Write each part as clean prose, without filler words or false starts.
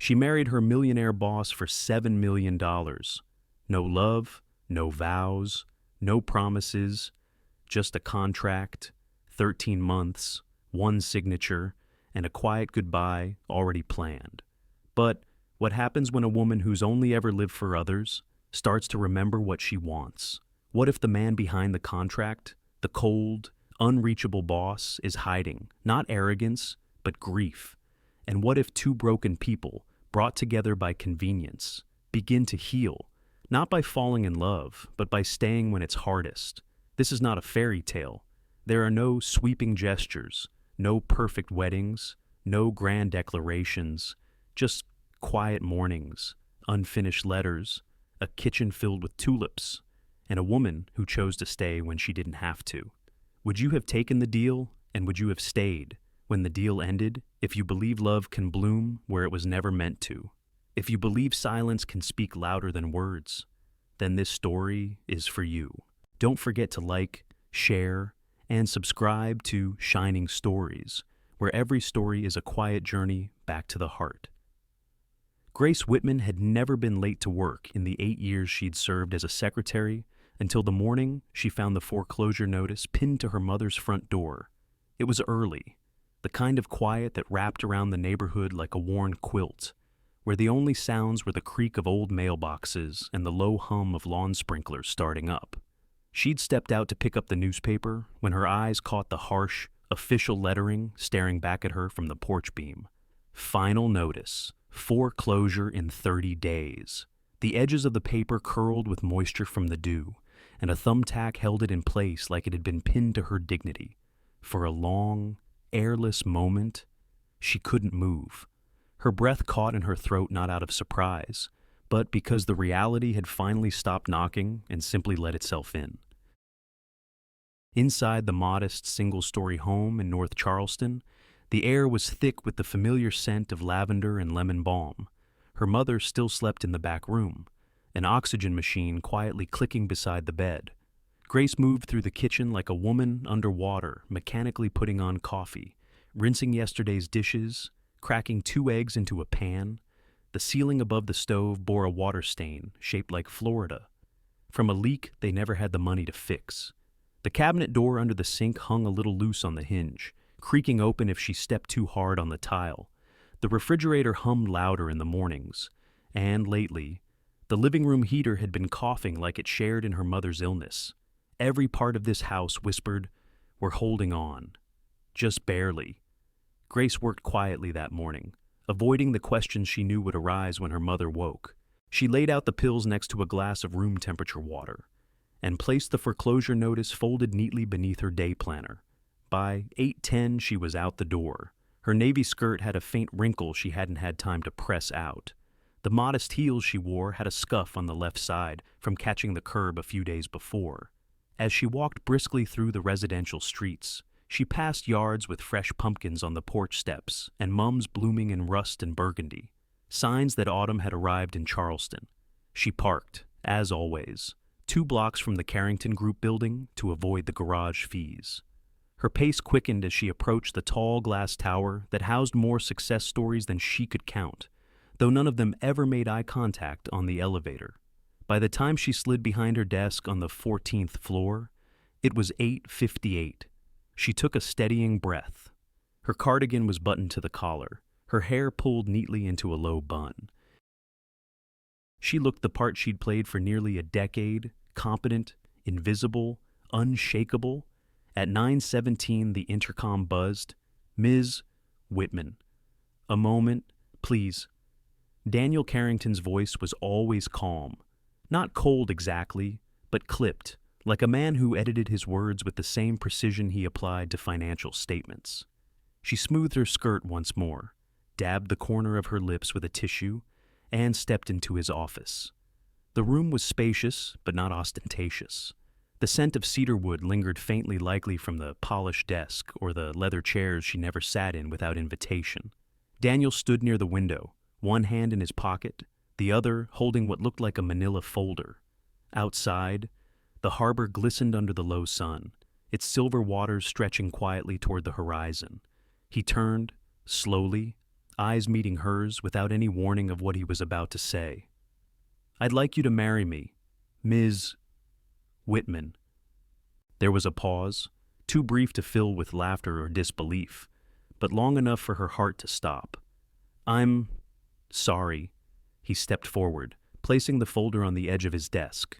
She married her millionaire boss for $7 million. No love, no vows, no promises, just a contract, 13 months, one signature, and a quiet goodbye already planned. But what happens when a woman who's only ever lived for others starts to remember what she wants? What if the man behind the contract, the cold, unreachable boss, is hiding, not arrogance, but grief? And what if two broken people, brought together by convenience, begin to heal, not by falling in love, but by staying when it's hardest? This is not a fairy tale. There are no sweeping gestures, no perfect weddings, no grand declarations, just quiet mornings, unfinished letters, a kitchen filled with tulips, and a woman who chose to stay when she didn't have to. Would you have taken the deal, and would you have stayed when the deal ended, if you believe love can bloom where it was never meant to? If you believe silence can speak louder than words, then this story is for you. Don't forget to like, share, and subscribe to Shining Stories, where every story is a quiet journey back to the heart. Grace Whitman had never been late to work in the 8 years she'd served as a secretary until the morning she found the foreclosure notice pinned to her mother's front door. It was early, the kind of quiet that wrapped around the neighborhood like a worn quilt, where the only sounds were the creak of old mailboxes and the low hum of lawn sprinklers starting up. She'd stepped out to pick up the newspaper when her eyes caught the harsh, official lettering staring back at her from the porch beam. Final notice. Foreclosure in 30 days. The edges of the paper curled with moisture from the dew, and a thumbtack held it in place like it had been pinned to her dignity. For a long, airless moment, she couldn't move. Her breath caught in her throat not out of surprise, but because the reality had finally stopped knocking and simply let itself in. Inside the modest single-story home in North Charleston, the air was thick with the familiar scent of lavender and lemon balm. Her mother still slept in the back room, an oxygen machine quietly clicking beside the bed. Grace moved through the kitchen like a woman underwater, mechanically putting on coffee, rinsing yesterday's dishes, cracking 2 eggs into a pan. The ceiling above the stove bore a water stain shaped like Florida, from a leak they never had the money to fix. The cabinet door under the sink hung a little loose on the hinge, creaking open if she stepped too hard on the tile. The refrigerator hummed louder in the mornings, and lately, the living room heater had been coughing like it shared in her mother's illness. Every part of this house whispered, "We're holding on." Just barely. Grace worked quietly that morning, avoiding the questions she knew would arise when her mother woke. She laid out the pills next to a glass of room temperature water, and placed the foreclosure notice folded neatly beneath her day planner. By 8:10, she was out the door. Her navy skirt had a faint wrinkle she hadn't had time to press out. The modest heels she wore had a scuff on the left side from catching the curb a few days before. As she walked briskly through the residential streets, she passed yards with fresh pumpkins on the porch steps and mums blooming in rust and burgundy, signs that autumn had arrived in Charleston. She parked, as always, 2 blocks from the Carrington Group building to avoid the garage fees. Her pace quickened as she approached the tall glass tower that housed more success stories than she could count, though none of them ever made eye contact on the elevator. By the time she slid behind her desk on the 14th floor, it was 8:58. She took a steadying breath. Her cardigan was buttoned to the collar, her hair pulled neatly into a low bun. She looked the part she'd played for nearly a decade, competent, invisible, unshakable. At 9:17, the intercom buzzed. "Ms. Whitman. A moment, please." Daniel Carrington's voice was always calm. Not cold exactly, but clipped, like a man who edited his words with the same precision he applied to financial statements. She smoothed her skirt once more, dabbed the corner of her lips with a tissue, and stepped into his office. The room was spacious, but not ostentatious. The scent of cedarwood lingered faintly, likely from the polished desk or the leather chairs she never sat in without invitation. Daniel stood near the window, one hand in his pocket, the other holding what looked like a manila folder. Outside, the harbor glistened under the low sun, its silver waters stretching quietly toward the horizon. He turned, slowly, eyes meeting hers without any warning of what he was about to say. "I'd like you to marry me, Ms. Whitman." There was a pause, too brief to fill with laughter or disbelief, but long enough for her heart to stop. "I'm sorry." He stepped forward, placing the folder on the edge of his desk.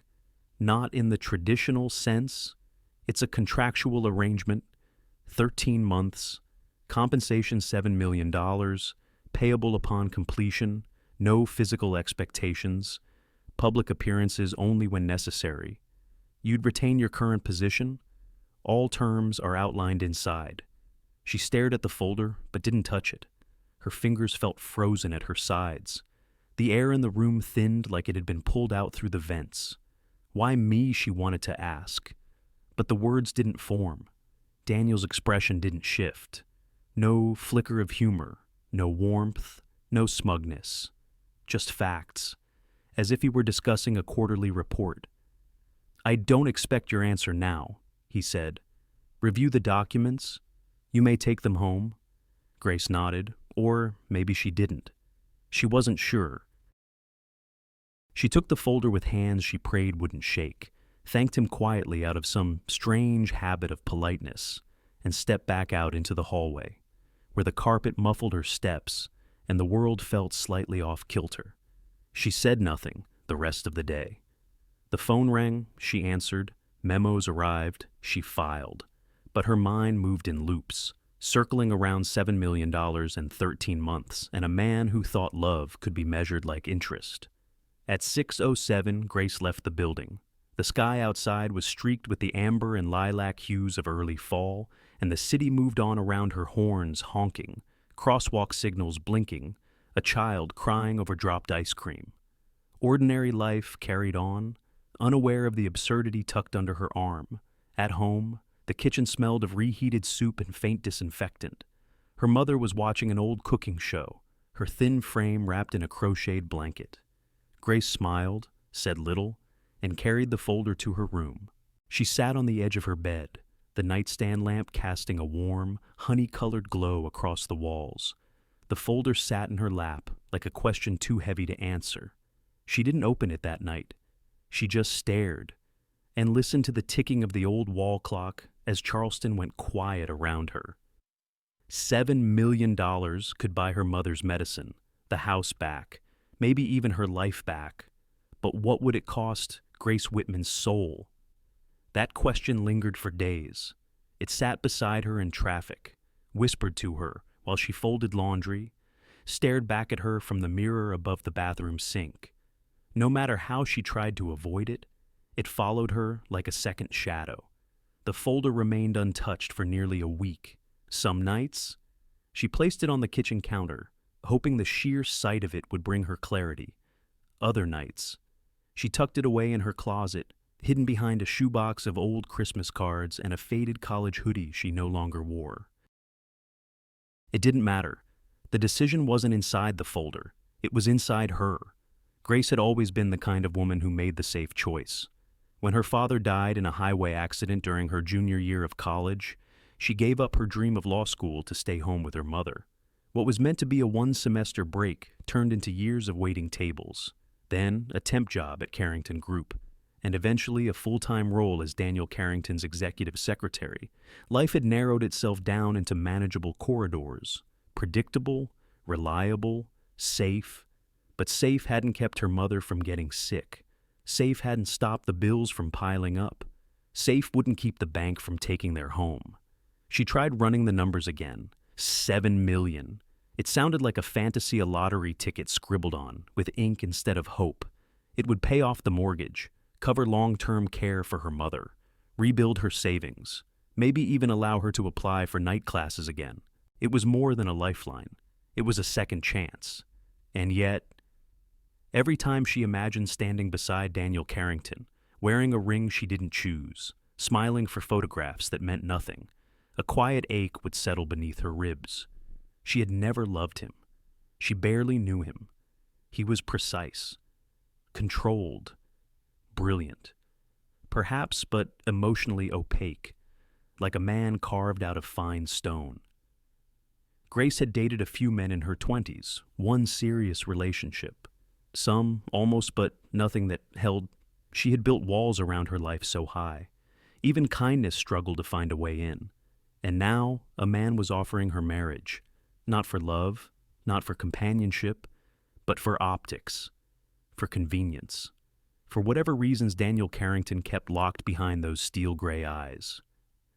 "Not in the traditional sense. It's a contractual arrangement, 13 months, compensation $7 million, payable upon completion, no physical expectations, public appearances only when necessary. You'd retain your current position. All terms are outlined inside." She stared at the folder, but didn't touch it. Her fingers felt frozen at her sides. The air in the room thinned like it had been pulled out through the vents. Why me, she wanted to ask. But the words didn't form. Daniel's expression didn't shift. No flicker of humor, no warmth, no smugness. Just facts, as if he were discussing a quarterly report. "I don't expect your answer now," he said. "Review the documents. You may take them home." Grace nodded, or maybe she didn't. She wasn't sure. She took the folder with hands she prayed wouldn't shake, thanked him quietly out of some strange habit of politeness, and stepped back out into the hallway, where the carpet muffled her steps and the world felt slightly off kilter. She said nothing the rest of the day. The phone rang, she answered, memos arrived, she filed, but her mind moved in loops, circling around $7 million and 13 months, and a man who thought love could be measured like interest. At 6:07, Grace left the building. The sky outside was streaked with the amber and lilac hues of early fall, and the city moved on around her, horns honking, crosswalk signals blinking, a child crying over dropped ice cream. Ordinary life carried on, unaware of the absurdity tucked under her arm. At home, the kitchen smelled of reheated soup and faint disinfectant. Her mother was watching an old cooking show, her thin frame wrapped in a crocheted blanket. Grace smiled, said little, and carried the folder to her room. She sat on the edge of her bed, the nightstand lamp casting a warm, honey-colored glow across the walls. The folder sat in her lap like a question too heavy to answer. She didn't open it that night. She just stared and listened to the ticking of the old wall clock as Charleston went quiet around her. $7 million could buy her mother's medicine, the house back, maybe even her life back. But what would it cost Grace Whitman's soul? That question lingered for days. It sat beside her in traffic, whispered to her while she folded laundry, stared back at her from the mirror above the bathroom sink. No matter how she tried to avoid it, it followed her like a second shadow. The folder remained untouched for nearly a week. Some nights, she placed it on the kitchen counter, hoping the sheer sight of it would bring her clarity. Other nights, she tucked it away in her closet, hidden behind a shoebox of old Christmas cards and a faded college hoodie she no longer wore. It didn't matter. The decision wasn't inside the folder. It was inside her. Grace had always been the kind of woman who made the safe choice. When her father died in a highway accident during her junior year of college, she gave up her dream of law school to stay home with her mother. What was meant to be a one-semester break turned into years of waiting tables, then a temp job at Carrington Group, and eventually a full-time role as Daniel Carrington's executive secretary. Life had narrowed itself down into manageable corridors, predictable, reliable, safe. But safe hadn't kept her mother from getting sick. Safe hadn't stopped the bills from piling up. Safe wouldn't keep the bank from taking their home. She tried running the numbers again. 7 million. It sounded like a fantasy a lottery ticket scribbled on, with ink instead of hope. It would pay off the mortgage, cover long-term care for her mother, rebuild her savings, maybe even allow her to apply for night classes again. It was more than a lifeline. It was a second chance. And yet, every time she imagined standing beside Daniel Carrington, wearing a ring she didn't choose, smiling for photographs that meant nothing, a quiet ache would settle beneath her ribs. She had never loved him. She barely knew him. He was precise, controlled, brilliant, perhaps, but emotionally opaque, like a man carved out of fine stone. Grace had dated a few men in her 20s, one serious relationship. Some, almost, but nothing that held. She had built walls around her life so high. Even kindness struggled to find a way in. And now, a man was offering her marriage. Not for love, not for companionship, but for optics, for convenience. For whatever reasons Daniel Carrington kept locked behind those steel gray eyes.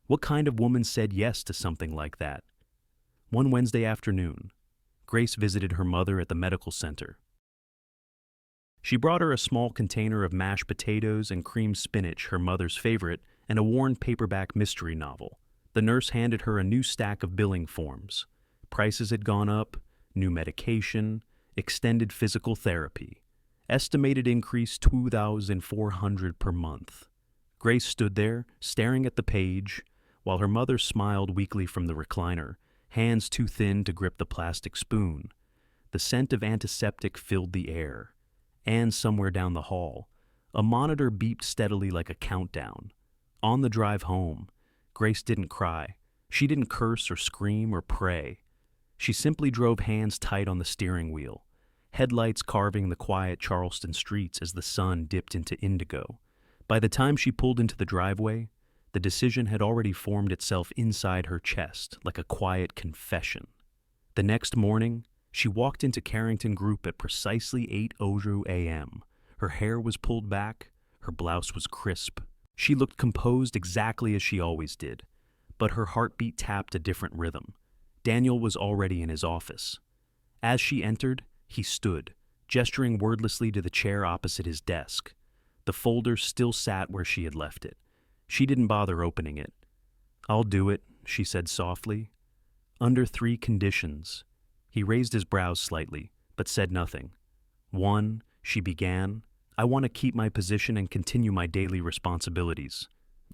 What kind of woman said yes to something like that? One Wednesday afternoon, Grace visited her mother at the medical center. She brought her a small container of mashed potatoes and creamed spinach, her mother's favorite, and a worn paperback mystery novel. The nurse handed her a new stack of billing forms. Prices had gone up, new medication, extended physical therapy. Estimated increase $2,400 per month. Grace stood there, staring at the page, while her mother smiled weakly from the recliner, hands too thin to grip the plastic spoon. The scent of antiseptic filled the air. And somewhere down the hall, a monitor beeped steadily like a countdown. On the drive home, Grace didn't cry. She didn't curse or scream or pray. She simply drove hands tight on the steering wheel, headlights carving the quiet Charleston streets as the sun dipped into indigo. By the time she pulled into the driveway, the decision had already formed itself inside her chest like a quiet confession. The next morning, she walked into Carrington Group at precisely 8:00 a.m. Her hair was pulled back, her blouse was crisp. She looked composed exactly as she always did, but her heartbeat tapped a different rhythm. Daniel was already in his office. As she entered, he stood, gesturing wordlessly to the chair opposite his desk. The folder still sat where she had left it. She didn't bother opening it. "I'll do it," she said softly. "Under 3 conditions." He raised his brows slightly, but said nothing. "1," she began, "I want to keep my position and continue my daily responsibilities.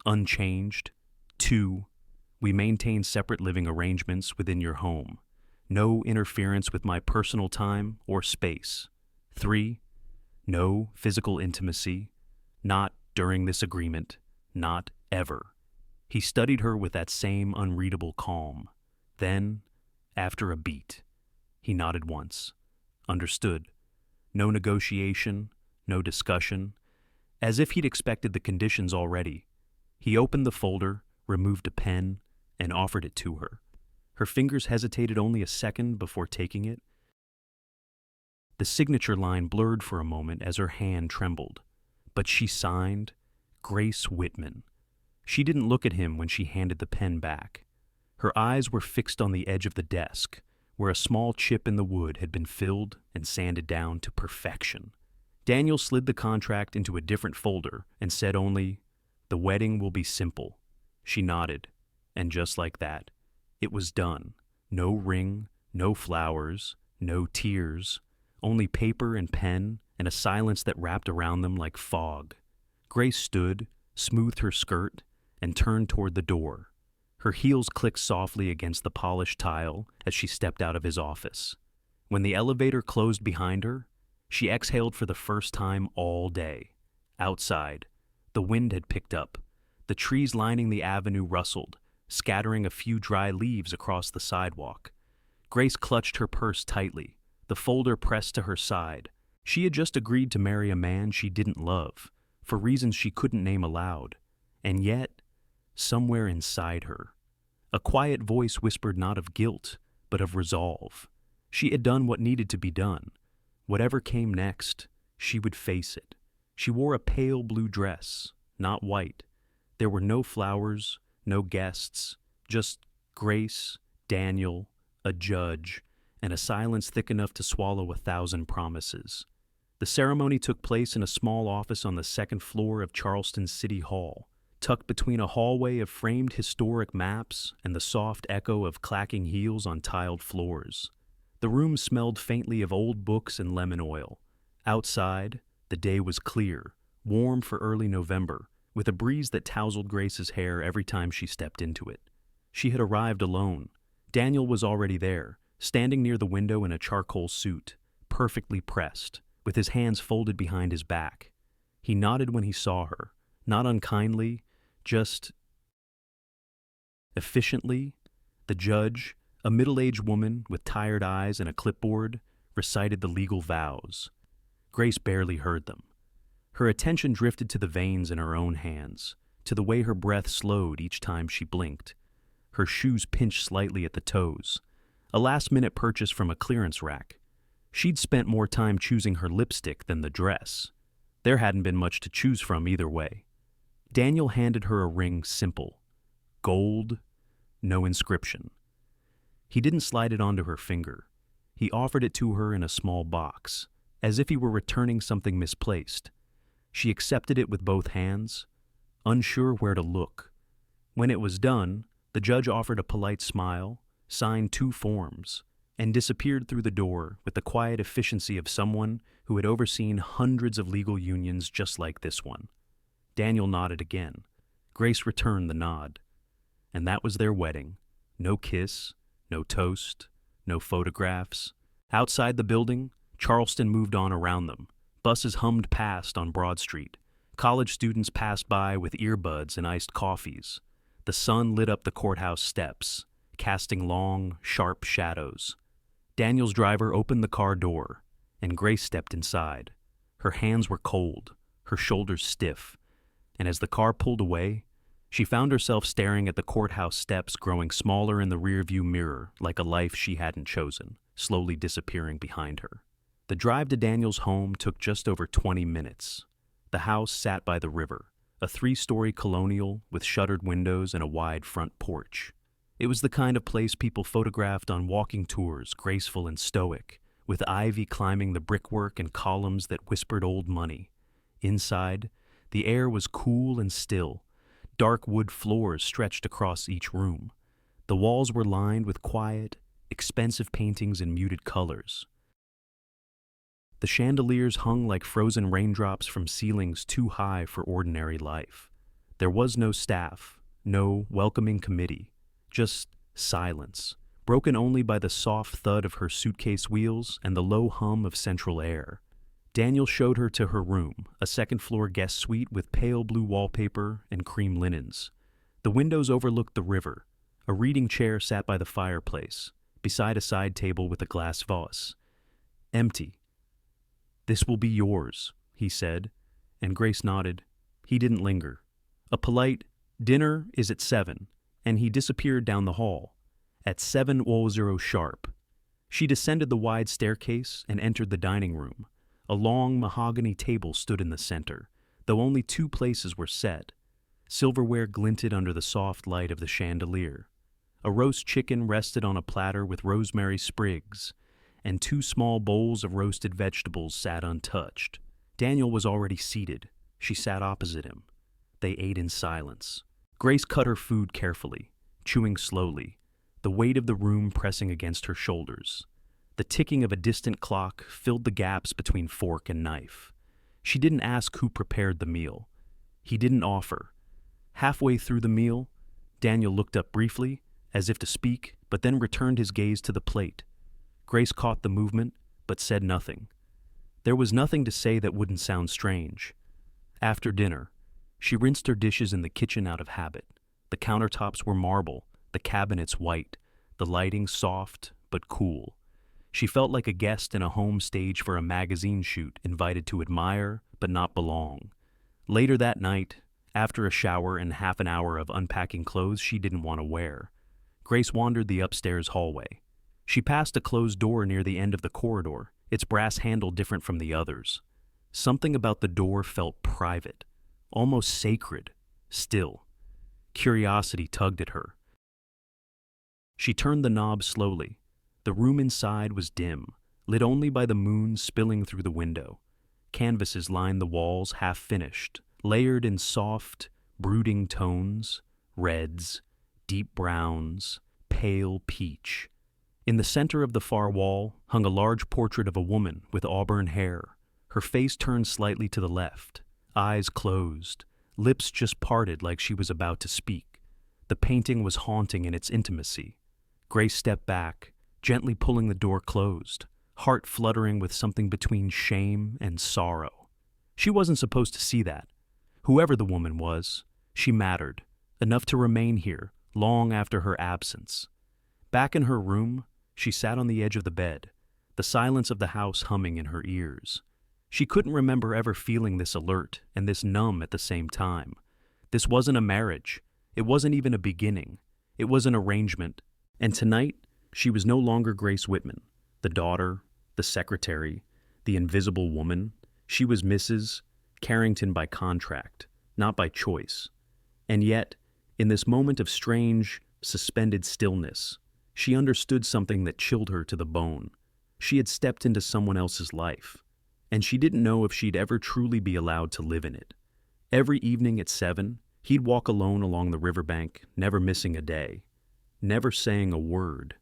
Unchanged. 2, we maintain separate living arrangements within your home. No interference with my personal time or space. 3, no physical intimacy. Not during this agreement. Not ever." He studied her with that same unreadable calm. Then, after a beat, he nodded once. Understood. No negotiation, no discussion. As if he'd expected the conditions already. He opened the folder, removed a pen, and offered it to her. Her fingers hesitated only a second before taking it. The signature line blurred for a moment as her hand trembled. But she signed, Grace Whitman. She didn't look at him when she handed the pen back. Her eyes were fixed on the edge of the desk, where a small chip in the wood had been filled and sanded down to perfection. Daniel slid the contract into a different folder and said only, "The wedding will be simple." She nodded, and just like that, it was done. No ring, no flowers, no tears, only paper and pen and a silence that wrapped around them like fog. Grace stood, smoothed her skirt, and turned toward the door. Her heels clicked softly against the polished tile as she stepped out of his office. When the elevator closed behind her, she exhaled for the first time all day. Outside, the wind had picked up. The trees lining the avenue rustled, scattering a few dry leaves across the sidewalk. Grace clutched her purse tightly, the folder pressed to her side. She had just agreed to marry a man she didn't love, for reasons she couldn't name aloud. And yet, somewhere inside her, a quiet voice whispered not of guilt, but of resolve. She had done what needed to be done. Whatever came next, she would face it. She wore a pale blue dress, not white. There were no flowers, no guests, just Grace, Daniel, a judge, and a silence thick enough to swallow 1,000 promises. The ceremony took place in a small office on the 2nd floor of Charleston City Hall, tucked between a hallway of framed historic maps and the soft echo of clacking heels on tiled floors. The room smelled faintly of old books and lemon oil. Outside, the day was clear, warm for early November, with a breeze that tousled Grace's hair every time she stepped into it. She had arrived alone. Daniel was already there, standing near the window in a charcoal suit, perfectly pressed, with his hands folded behind his back. He nodded when he saw her, not unkindly, just efficiently. The judge, A middle-aged woman with tired eyes and a clipboard recited the legal vows. Grace barely heard them. Her attention drifted to the veins in her own hands, to the way her breath slowed each time she blinked. Her shoes pinched slightly at the toes, a last-minute purchase from a clearance rack. She'd spent more time choosing her lipstick than the dress. There hadn't been much to choose from either way. Daniel handed her a ring simple. Gold, no inscription. He didn't slide it onto her finger. He offered it to her in a small box, as if he were returning something misplaced. She accepted it with both hands, unsure where to look. When it was done, the judge offered a polite smile, signed 2 forms, and disappeared through the door with the quiet efficiency of someone who had overseen hundreds of legal unions just like this one. Daniel nodded again. Grace returned the nod. And that was their wedding. No kiss, no toast, no photographs. Outside the building, Charleston moved on around them. Buses hummed past on Broad Street. College students passed by with earbuds and iced coffees. The sun lit up the courthouse steps, casting long, sharp shadows. Daniel's driver opened the car door, and Grace stepped inside. Her hands were cold, her shoulders stiff, and as the car pulled away, she found herself staring at the courthouse steps growing smaller in the rearview mirror like a life she hadn't chosen, slowly disappearing behind her. The drive to Daniel's home took just over 20 minutes. The house sat by the river, a 3-story colonial with shuttered windows and a wide front porch. It was the kind of place people photographed on walking tours, graceful and stoic, with ivy climbing the brickwork and columns that whispered old money. Inside, the air was cool and still. Dark wood floors stretched across each room. The walls were lined with quiet, expensive paintings in muted colors. The chandeliers hung like frozen raindrops from ceilings too high for ordinary life. There was no staff, no welcoming committee, just silence, broken only by the soft thud of her suitcase wheels and the low hum of central air. Daniel showed her to her room, a second-floor guest suite with pale blue wallpaper and cream linens. The windows overlooked the river. A reading chair sat by the fireplace, beside a side table with a glass vase. Empty. "This will be yours," he said, and Grace nodded. He didn't linger. A polite, "Dinner is at 7, and he disappeared down the hall. At 7:00 sharp. She descended the wide staircase and entered the dining room. A long mahogany table stood in the center, though only 2 places were set. Silverware glinted under the soft light of the chandelier. A roast chicken rested on a platter with rosemary sprigs, and 2 small bowls of roasted vegetables sat untouched. Daniel was already seated. She sat opposite him. They ate in silence. Grace cut her food carefully, chewing slowly, the weight of the room pressing against her shoulders. The ticking of a distant clock filled the gaps between fork and knife. She didn't ask who prepared the meal. He didn't offer. Halfway through the meal, Daniel looked up briefly, as if to speak, but then returned his gaze to the plate. Grace caught the movement, but said nothing. There was nothing to say that wouldn't sound strange. After dinner, she rinsed her dishes in the kitchen out of habit. The countertops were marble, the cabinets white, the lighting soft but cool. She felt like a guest in a home stage for a magazine shoot, invited to admire but not belong. Later that night, after a shower and half an hour of unpacking clothes she didn't want to wear, Grace wandered the upstairs hallway. She passed a closed door near the end of the corridor, its brass handle different from the others. Something about the door felt private, almost sacred, still. Curiosity tugged at her. She turned the knob slowly. The room inside was dim, lit only by the moon spilling through the window. Canvases lined the walls, half-finished, layered in soft, brooding tones, reds, deep browns, pale peach. In the center of the far wall hung a large portrait of a woman with auburn hair, her face turned slightly to the left, eyes closed, lips just parted like she was about to speak. The painting was haunting in its intimacy. Grace stepped back, gently pulling the door closed, heart fluttering with something between shame and sorrow. She wasn't supposed to see that. Whoever the woman was, she mattered, enough to remain here long after her absence. Back in her room, she sat on the edge of the bed, the silence of the house humming in her ears. She couldn't remember ever feeling this alert and this numb at the same time. This wasn't a marriage. It wasn't even a beginning. It was an arrangement. And tonight, she was no longer Grace Whitman, the daughter, the secretary, the invisible woman. She was Mrs. Carrington by contract, not by choice. And yet, in this moment of strange, suspended stillness, she understood something that chilled her to the bone. She had stepped into someone else's life, and she didn't know if she'd ever truly be allowed to live in it. Every evening at 7, he'd walk alone along the riverbank, never missing a day, never saying a word.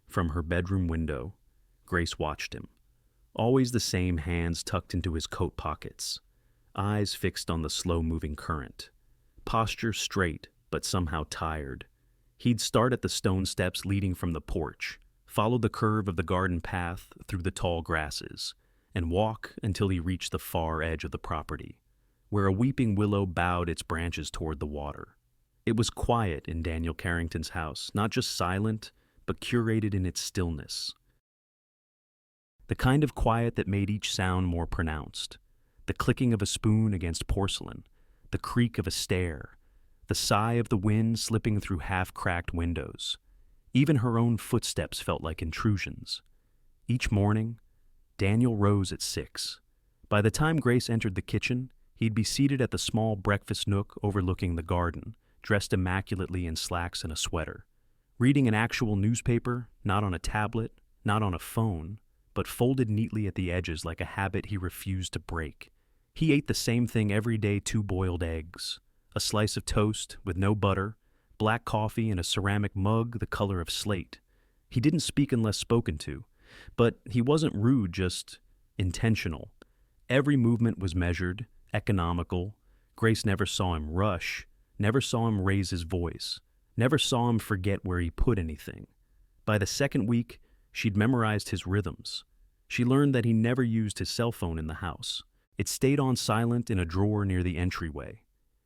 From her bedroom window, Grace watched him. Always the same hands tucked into his coat pockets, eyes fixed on the slow-moving current, posture straight but somehow tired. He'd start at the stone steps leading from the porch, follow the curve of the garden path through the tall grasses, and walk until he reached the far edge of the property, where a weeping willow bowed its branches toward the water. It was quiet in Daniel Carrington's house, not just silent, but curated in its stillness. The kind of quiet that made each sound more pronounced. The clicking of a spoon against porcelain, the creak of a stair, the sigh of the wind slipping through half-cracked windows. Even her own footsteps felt like intrusions. Each morning, Daniel rose at 6. By the time Grace entered the kitchen, he'd be seated at the small breakfast nook overlooking the garden, dressed immaculately in slacks and a sweater. Reading an actual newspaper, not on a tablet, not on a phone, but folded neatly at the edges like a habit he refused to break. He ate the same thing every day: 2 boiled eggs, a slice of toast with no butter, black coffee in a ceramic mug the color of slate. He didn't speak unless spoken to, but he wasn't rude, just intentional. Every movement was measured, economical. Grace never saw him rush, never saw him raise his voice, never saw him forget where he put anything. By the second week, she'd memorized his rhythms. She learned that he never used his cell phone in the house. It stayed on silent in a drawer near the entryway.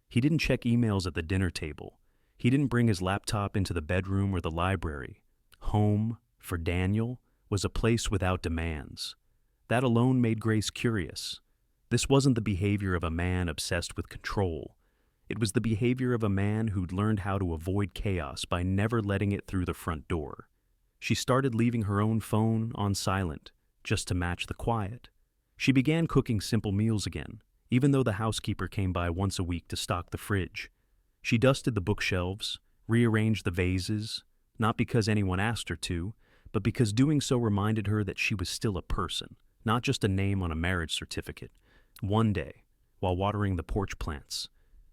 He didn't check emails at the dinner table. He didn't bring his laptop into the bedroom or the library. Home, for Daniel, was a place without demands. That alone made Grace curious. This wasn't the behavior of a man obsessed with control. It was the behavior of a man who'd learned how to avoid chaos by never letting it through the front door. She started leaving her own phone on silent, just to match the quiet. She began cooking simple meals again, even though the housekeeper came by once a week to stock the fridge. She dusted the bookshelves, rearranged the vases, not because anyone asked her to, but because doing so reminded her that she was still a person, not just a name on a marriage certificate. One day, while watering the porch plants,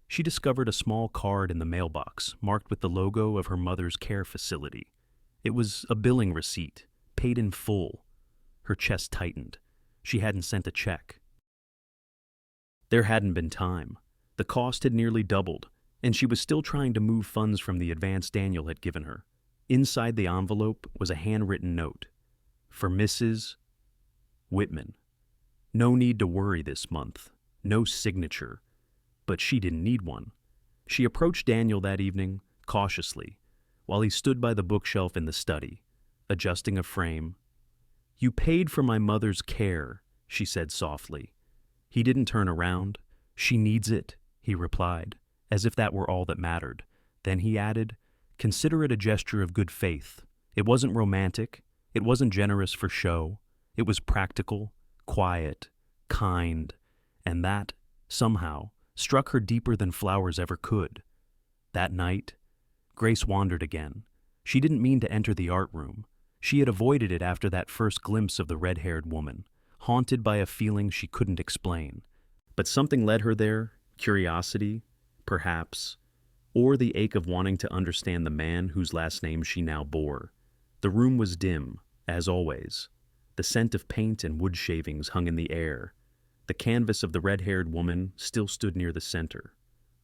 she discovered a small card in the mailbox marked with the logo of her mother's care facility. It was a billing receipt, paid in full. Her chest tightened. She hadn't sent a check. There hadn't been time. The cost had nearly doubled, and she was still trying to move funds from the advance Daniel had given her. Inside the envelope was a handwritten note. For Mrs. Whitman. No need to worry this month. No signature. But she didn't need one. She approached Daniel that evening, cautiously, while he stood by the bookshelf in the study, adjusting a frame. "You paid for my mother's care," she said softly. He didn't turn around. "She needs it," he replied, as if that were all that mattered. Then he added, "Consider it a gesture of good faith. It wasn't romantic. It wasn't generous for show. It was practical, quiet, kind, and that, somehow, struck her deeper than flowers ever could." That night, Grace wandered again. She didn't mean to enter the art room. She had avoided it after that first glimpse of the red-haired woman, haunted by a feeling she couldn't explain. But something led her there, curiosity, perhaps, or the ache of wanting to understand the man whose last name she now bore. The room was dim, as always. The scent of paint and wood shavings hung in the air. The canvas of the red-haired woman still stood near the center,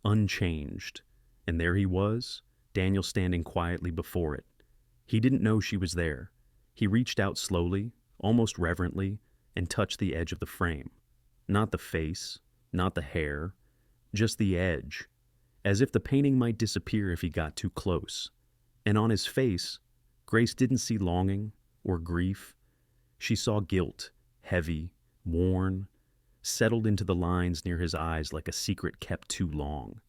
unchanged, and there he was, Daniel standing quietly before it. He didn't know she was there. He reached out slowly, almost reverently, and touched the edge of the frame. Not the face, not the hair, just the edge, as if the painting might disappear if he got too close. And on his face, Grace didn't see longing or grief. She saw guilt, heavy, worn, settled into the lines near his eyes like a secret kept too long.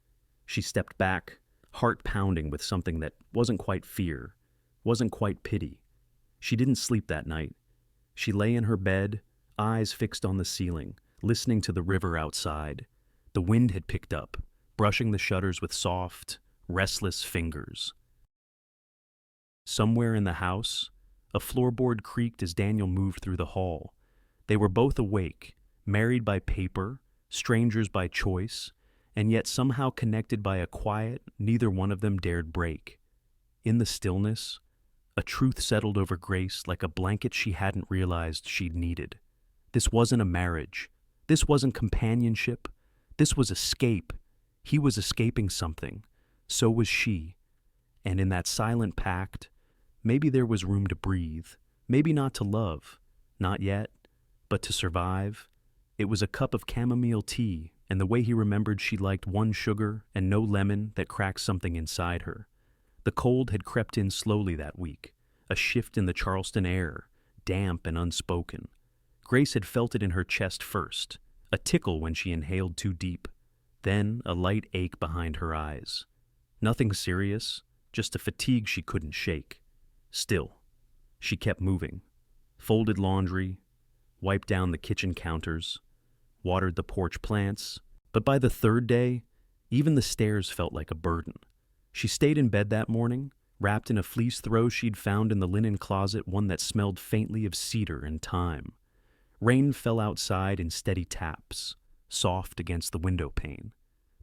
She stepped back, heart pounding with something that wasn't quite fear, wasn't quite pity. She didn't sleep that night. She lay in her bed, eyes fixed on the ceiling, listening to the river outside. The wind had picked up, brushing the shutters with soft, restless fingers. Somewhere in the house, a floorboard creaked as Daniel moved through the hall. They were both awake, married by paper, strangers by choice, and yet somehow connected by a quiet neither one of them dared break. In the stillness, a truth settled over Grace like a blanket she hadn't realized she'd needed. This wasn't a marriage. This wasn't companionship. This was escape. He was escaping something. So was she. And in that silent pact, maybe there was room to breathe. Maybe not to love. Not yet. But to survive. It was a cup of chamomile tea, and the way he remembered she liked one sugar and no lemon that cracked something inside her. The cold had crept in slowly that week, a shift in the Charleston air, damp and unspoken. Grace had felt it in her chest first, a tickle when she inhaled too deep, then a light ache behind her eyes. Nothing serious, just a fatigue she couldn't shake. Still, she kept moving, folded laundry, wiped down the kitchen counters, watered the porch plants, but by the third day, even the stairs felt like a burden. She stayed in bed that morning, wrapped in a fleece throw she'd found in the linen closet, one that smelled faintly of cedar and thyme. Rain fell outside in steady taps, soft against the window pane.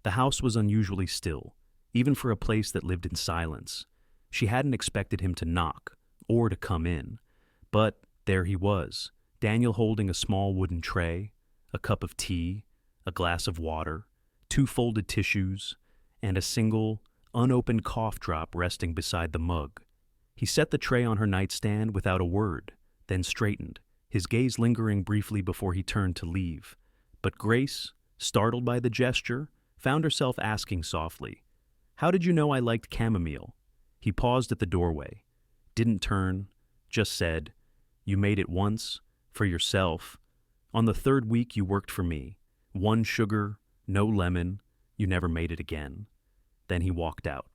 The house was unusually still, even for a place that lived in silence. She hadn't expected him to knock, or to come in. But there he was, Daniel holding a small wooden tray, a cup of tea, a glass of water, 2 folded tissues, and a single, unopened cough drop resting beside the mug. He set the tray on her nightstand without a word, then straightened, his gaze lingering briefly before he turned to leave. But Grace, startled by the gesture, found herself asking softly, "How did you know I liked chamomile?" He paused at the doorway, didn't turn, just said, "You made it once, for yourself. On the 3rd week you worked for me. 1 sugar, no lemon, you never made it again." Then he walked out.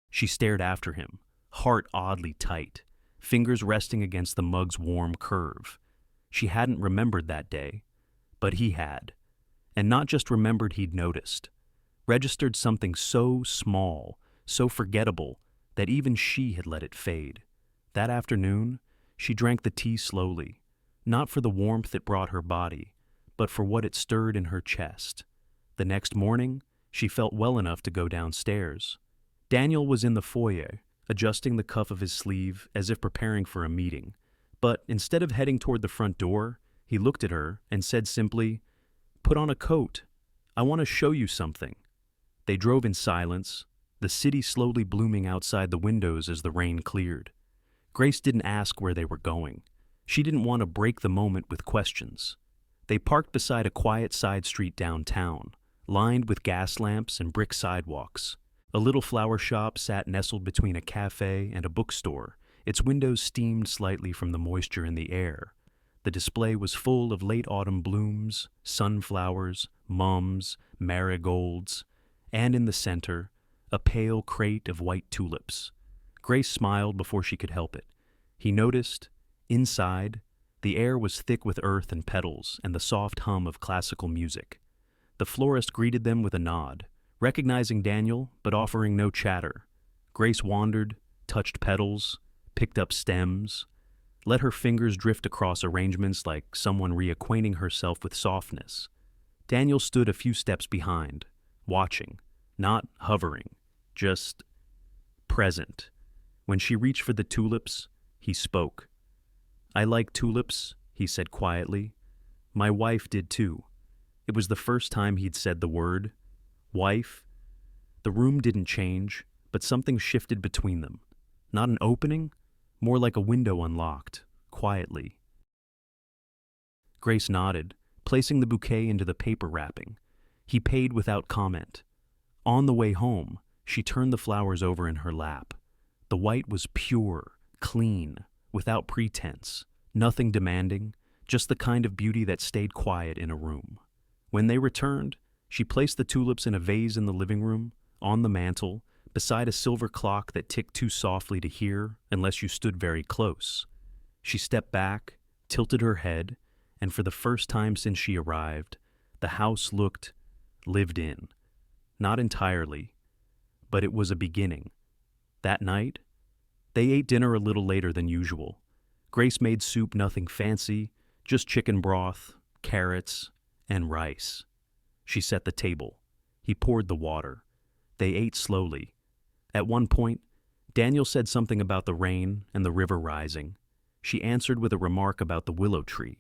She stared after him, heart oddly tight, fingers resting against the mug's warm curve. She hadn't remembered that day, but he had. And not just remembered, he'd noticed. Registered something so small, so forgettable, that even she had let it fade. That afternoon, she drank the tea slowly, not for the warmth it brought her body, but for what it stirred in her chest. The next morning, she felt well enough to go downstairs. Daniel was in the foyer, adjusting the cuff of his sleeve as if preparing for a meeting. But instead of heading toward the front door, he looked at her and said simply, "Put on a coat. I want to show you something." They drove in silence, the city slowly blooming outside the windows as the rain cleared. Grace didn't ask where they were going. She didn't want to break the moment with questions. They parked beside a quiet side street downtown, lined with gas lamps and brick sidewalks. A little flower shop sat nestled between a cafe and a bookstore. Its windows steamed slightly from the moisture in the air. The display was full of late autumn blooms, sunflowers, mums, marigolds, and in the center, a pale crate of white tulips. Grace smiled before she could help it. He noticed, inside, the air was thick with earth and petals and the soft hum of classical music. The florist greeted them with a nod, recognizing Daniel but offering no chatter. Grace wandered, touched petals, picked up stems, let her fingers drift across arrangements like someone reacquainting herself with softness. Daniel stood a few steps behind, watching, not hovering, just present. When she reached for the tulips, he spoke. "I like tulips," he said quietly. "My wife did too." It was the first time he'd said the word. Wife. The room didn't change, but something shifted between them. Not an opening, more like a window unlocked, quietly. Grace nodded, placing the bouquet into the paper wrapping. He paid without comment. On the way home, she turned the flowers over in her lap. The white was pure, clean, without pretense, nothing demanding, just the kind of beauty that stayed quiet in a room. When they returned, she placed the tulips in a vase in the living room, on the mantel, beside a silver clock that ticked too softly to hear unless you stood very close. She stepped back, tilted her head, and for the first time since she arrived, the house looked lived in. Not entirely, but it was a beginning. That night, they ate dinner a little later than usual. Grace made soup nothing fancy, just chicken broth, carrots, and rice. She set the table. He poured the water. They ate slowly. At one point, Daniel said something about the rain and the river rising. She answered with a remark about the willow tree.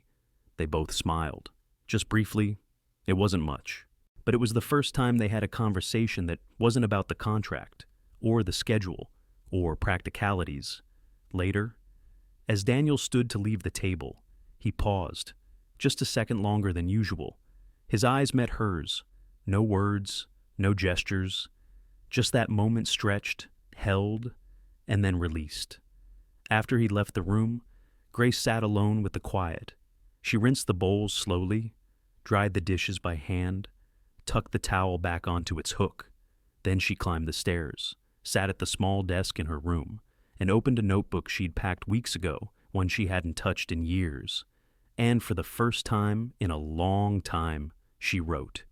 They both smiled. Just briefly, it wasn't much. But it was the first time they had a conversation that wasn't about the contract, or the schedule, or practicalities. Later, as Daniel stood to leave the table, he paused, just a second longer than usual. His eyes met hers. No words, no gestures, just that moment stretched, held, and then released. After he left the room, Grace sat alone with the quiet. She rinsed the bowls slowly, dried the dishes by hand, tucked the towel back onto its hook. Then she climbed the stairs, sat at the small desk in her room, and opened a notebook she'd packed weeks ago, one she hadn't touched in years. And for the first time in a long time, she wrote.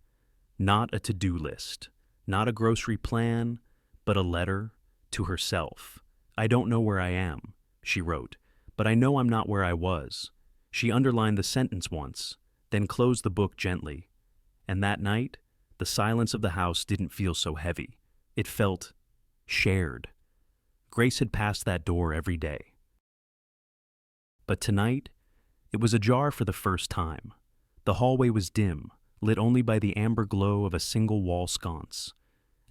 Not a to-do list, not a grocery plan, but a letter to herself. I don't know where I am, she wrote, but I know I'm not where I was. She underlined the sentence once, then closed the book gently. And that night, the silence of the house didn't feel so heavy. It felt shared. Grace had passed that door every day. But tonight, it was ajar for the first time. The hallway was dim, lit only by the amber glow of a single wall sconce.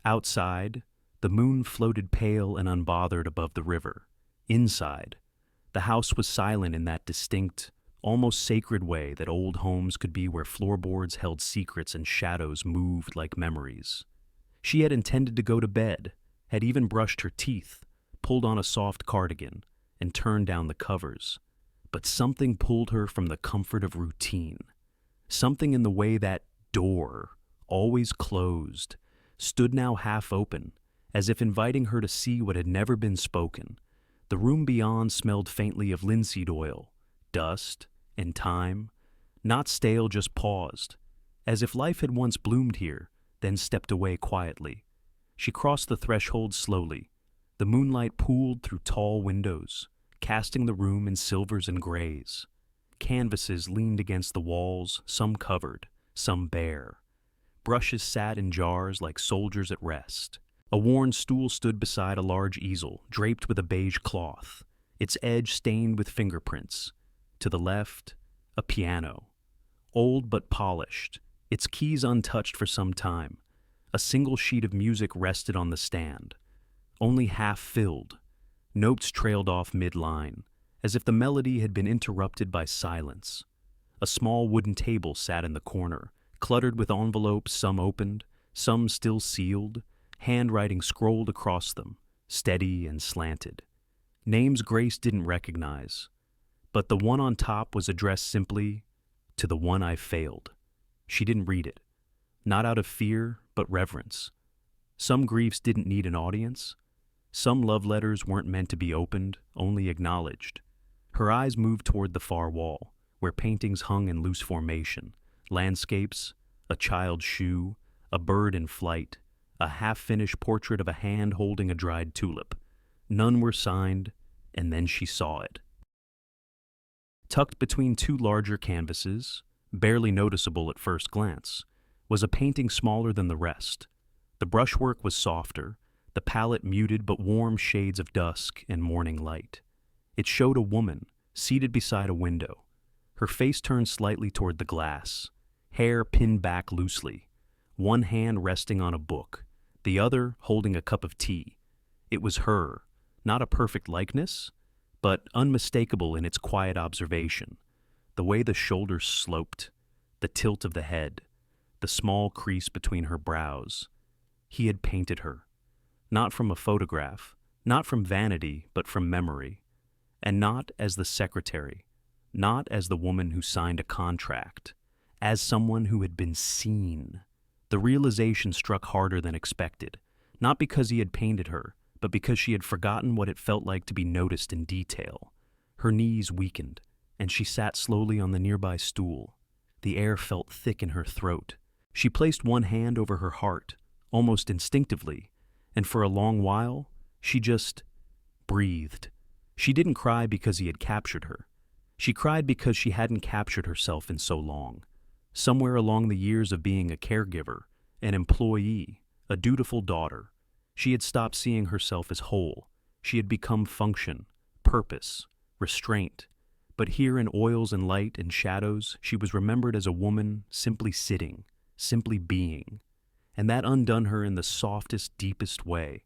Outside, the moon floated pale and unbothered above the river. Inside, the house was silent in that distinct, almost sacred way that old homes could be, where floorboards held secrets and shadows moved like memories. She had intended to go to bed, had even brushed her teeth, pulled on a soft cardigan, and turned down the covers. But something pulled her from the comfort of routine. Something in the way that door, always closed, stood now half open, as if inviting her to see what had never been spoken. The room beyond smelled faintly of linseed oil, dust, and time. Not stale, just paused, as if life had once bloomed here, then stepped away quietly. She crossed the threshold slowly. The moonlight pooled through tall windows, casting the room in silvers and grays. Canvases leaned against the walls, some covered, some bare. Brushes sat in jars like soldiers at rest. A worn stool stood beside a large easel, draped with a beige cloth, its edge stained with fingerprints. To the left, a piano, old but polished, its keys untouched for some time. A single sheet of music rested on the stand, only half filled. Notes trailed off mid-line, as if the melody had been interrupted by silence. A small wooden table sat in the corner, cluttered with envelopes, some opened, some still sealed, handwriting scrolled across them, steady and slanted. Names Grace didn't recognize, but the one on top was addressed simply, "To the one I failed." She didn't read it, not out of fear, but reverence. Some griefs didn't need an audience. Some love letters weren't meant to be opened, only acknowledged. Her eyes moved toward the far wall, where paintings hung in loose formation, landscapes, a child's shoe, a bird in flight, a half-finished portrait of a hand holding a dried tulip. None were signed, and then she saw it. Tucked between two larger canvases, barely noticeable at first glance, was a painting smaller than the rest. The brushwork was softer, the palette muted but warm shades of dusk and morning light. It showed a woman, seated beside a window, her face turned slightly toward the glass, hair pinned back loosely, one hand resting on a book, the other holding a cup of tea. It was her, not a perfect likeness, but unmistakable in its quiet observation, the way the shoulders sloped, the tilt of the head, the small crease between her brows. He had painted her, not from a photograph, Not from vanity, but from memory. And not as the secretary, not as the woman who signed a contract, as someone who had been seen. The realization struck harder than expected, not because he had painted her, but because she had forgotten what it felt like to be noticed in detail. Her knees weakened, and she sat slowly on the nearby stool. The air felt thick in her throat. She placed one hand over her heart, almost instinctively, and for a long while, she just breathed. She didn't cry because he had captured her. She cried because she hadn't captured herself in so long. Somewhere along the years of being a caregiver, an employee, a dutiful daughter, she had stopped seeing herself as whole. She had become function, purpose, restraint. But here in oils and light and shadows, she was remembered as a woman simply sitting, simply being. And that undone her in the softest, deepest way.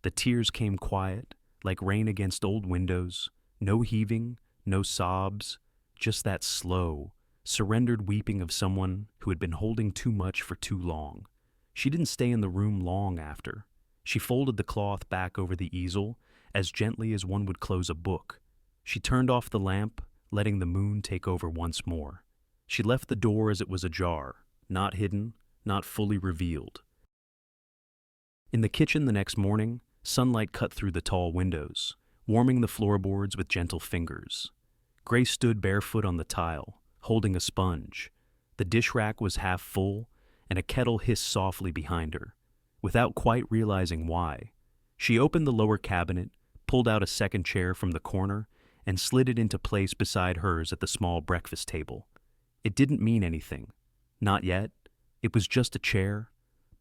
The tears came quiet, like rain against old windows, no heaving, no sobs, just that slow, surrendered weeping of someone who had been holding too much for too long. She didn't stay in the room long after. She folded the cloth back over the easel as gently as one would close a book. She turned off the lamp, letting the moon take over once more. She left the door as it was ajar, not hidden, not fully revealed. In the kitchen the next morning, sunlight cut through the tall windows, warming the floorboards with gentle fingers. Grace stood barefoot on the tile, holding a sponge. The dish rack was half full, and a kettle hissed softly behind her. Without quite realizing why, she opened the lower cabinet, pulled out a second chair from the corner, and slid it into place beside hers at the small breakfast table. It didn't mean anything. Not yet. It was just a chair,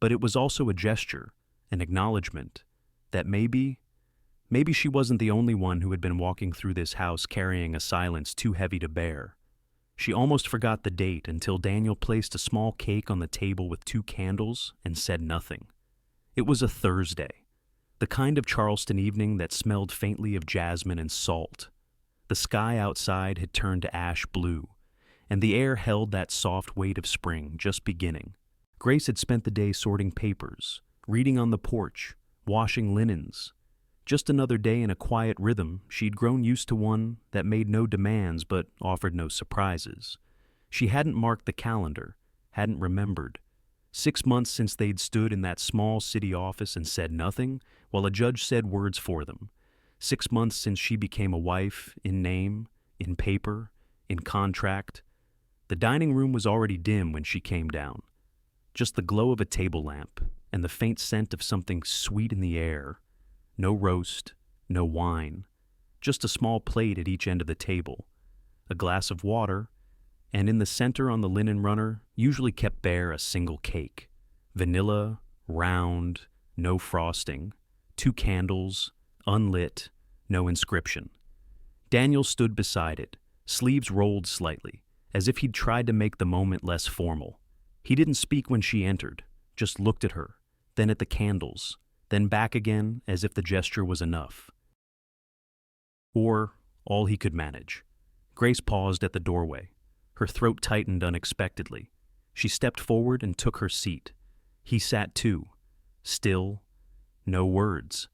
but it was also a gesture, an acknowledgement, that maybe she wasn't the only one who had been walking through this house carrying a silence too heavy to bear. She almost forgot the date until Daniel placed a small cake on the table with 2 candles and said nothing. It was a Thursday, the kind of Charleston evening that smelled faintly of jasmine and salt. The sky outside had turned to ash blue, and the air held that soft weight of spring just beginning. Grace had spent the day sorting papers, reading on the porch, washing linens. Just another day in a quiet rhythm. She'd grown used to one that made no demands but offered no surprises. She hadn't marked the calendar, hadn't remembered. 6 months since they'd stood in that small city office and said nothing, while a judge said words for them. 6 months since she became a wife, in name, in paper, in contract. The dining room was already dim when she came down. Just the glow of a table lamp and the faint scent of something sweet in the air. No roast, no wine. Just a small plate at each end of the table. A glass of water, and in the center on the linen runner, usually kept bare, a single cake. Vanilla, round, no frosting. 2 candles, unlit, no inscription. Daniel stood beside it, sleeves rolled slightly, as if he'd tried to make the moment less formal. He didn't speak when she entered, just looked at her, then at the candles, then back again as if the gesture was enough. Or all he could manage. Grace paused at the doorway. Her throat tightened unexpectedly. She stepped forward and took her seat. He sat too, still, no words.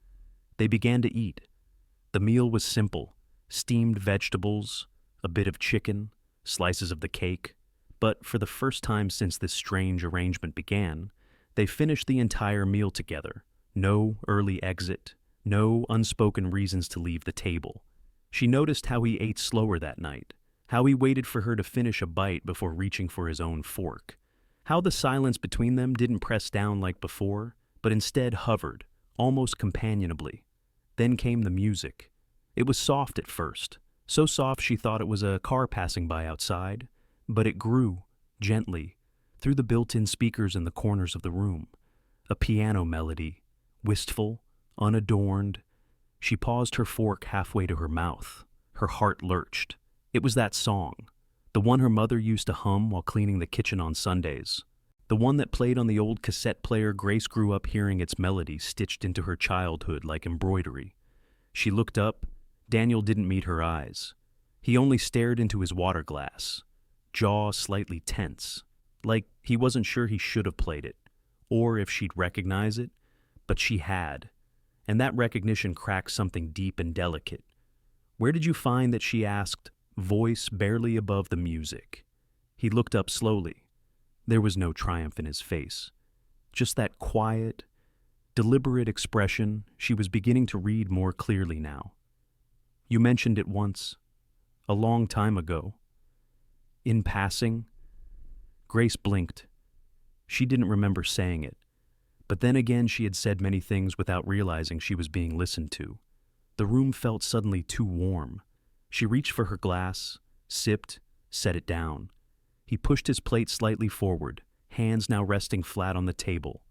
They began to eat. The meal was simple: steamed vegetables, a bit of chicken, slices of the cake. But for the first time since this strange arrangement began, they finished the entire meal together. No early exit, no unspoken reasons to leave the table. She noticed how he ate slower that night, how he waited for her to finish a bite before reaching for his own fork, how the silence between them didn't press down like before, but instead hovered, almost companionably. Then came the music. It was soft at first, so soft she thought it was a car passing by outside, but it grew, gently, through the built-in speakers in the corners of the room. A piano melody, wistful, unadorned. She paused her fork halfway to her mouth. Her heart lurched. It was that song, the one her mother used to hum while cleaning the kitchen on Sundays, the one that played on the old cassette player Grace grew up hearing its melody stitched into her childhood like embroidery. She looked up. Daniel didn't meet her eyes. He only stared into his water glass, jaw slightly tense, like he wasn't sure he should have played it, or if she'd recognize it, but she had. and that recognition cracked something deep and delicate. "Where did you find that?" she asked, voice barely above the music. He looked up slowly. There was no triumph in his face, just that quiet, deliberate expression she was beginning to read more clearly now. "You mentioned it once, a long time ago. In passing." Grace blinked. She didn't remember saying it, but then again she had said many things without realizing she was being listened to. The room felt suddenly too warm. She reached for her glass, sipped, set it down. He pushed his plate slightly forward, hands now resting flat on the table.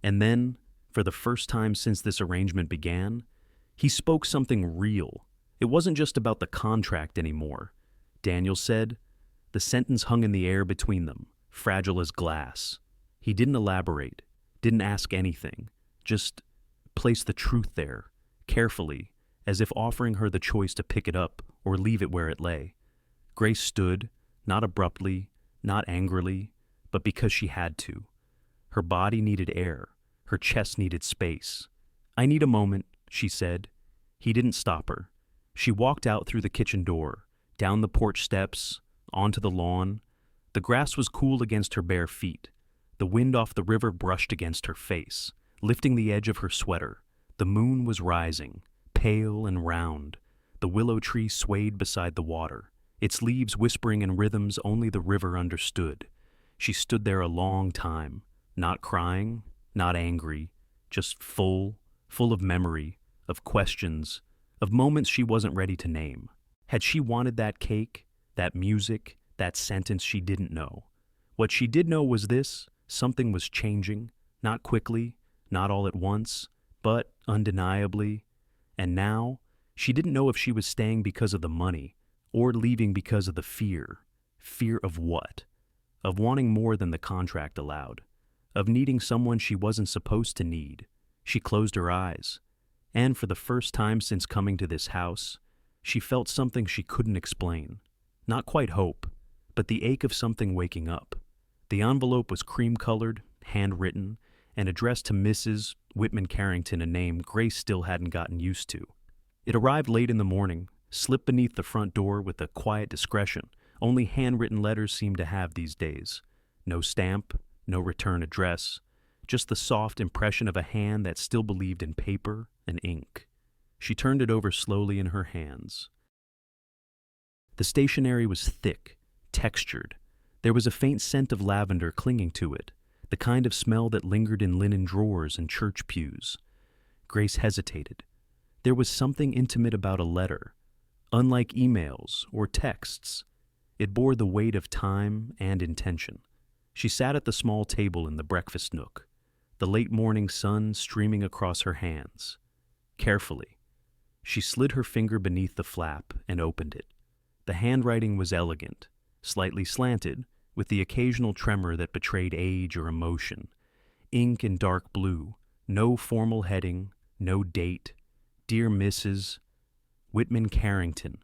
And then, for the first time since this arrangement began, he spoke something real. It wasn't just about the contract anymore. Daniel said. The sentence hung in the air between them, fragile as glass. He didn't elaborate, didn't ask anything, just placed the truth there, carefully, as if offering her the choice to pick it up or leave it where it lay. Grace stood, not abruptly, not angrily, but because she had to. Her body needed air, her chest needed space. "I need a moment," she said. He didn't stop her. She walked out through the kitchen door, down the porch steps, onto the lawn. The grass was cool against her bare feet. The wind off the river brushed against her face, lifting the edge of her sweater. The moon was rising, pale and round. The willow tree swayed beside the water, its leaves whispering in rhythms only the river understood. She stood there a long time, not crying, not angry, just full of memory, of questions, of moments she wasn't ready to name. Had she wanted that cake, that music, that sentence she didn't know? What she did know was this: something was changing, not quickly, not all at once, but undeniably. And now, she didn't know if she was staying because of the money, or leaving because of the fear. Fear of what? Of wanting more than the contract allowed. Of needing someone she wasn't supposed to need. She closed her eyes. And for the first time since coming to this house, she felt something she couldn't explain. Not quite hope, but the ache of something waking up. The envelope was cream-colored, handwritten, and addressed to Mrs. Whitman Carrington, a name Grace still hadn't gotten used to. It arrived late in the morning, slipped beneath the front door with a quiet discretion only handwritten letters seem to have these days. No stamp, no return address, just the soft impression of a hand that still believed in paper and ink. She turned it over slowly in her hands. The stationery was thick, textured. There was a faint scent of lavender clinging to it, the kind of smell that lingered in linen drawers and church pews. Grace hesitated. There was something intimate about a letter. Unlike emails or texts, it bore the weight of time and intention. She sat at the small table in the breakfast nook, the late morning sun streaming across her hands. Carefully, she slid her finger beneath the flap and opened it. The handwriting was elegant, slightly slanted, with the occasional tremor that betrayed age or emotion. Ink in dark blue, no formal heading, no date. Dear Mrs. Whitman Carrington.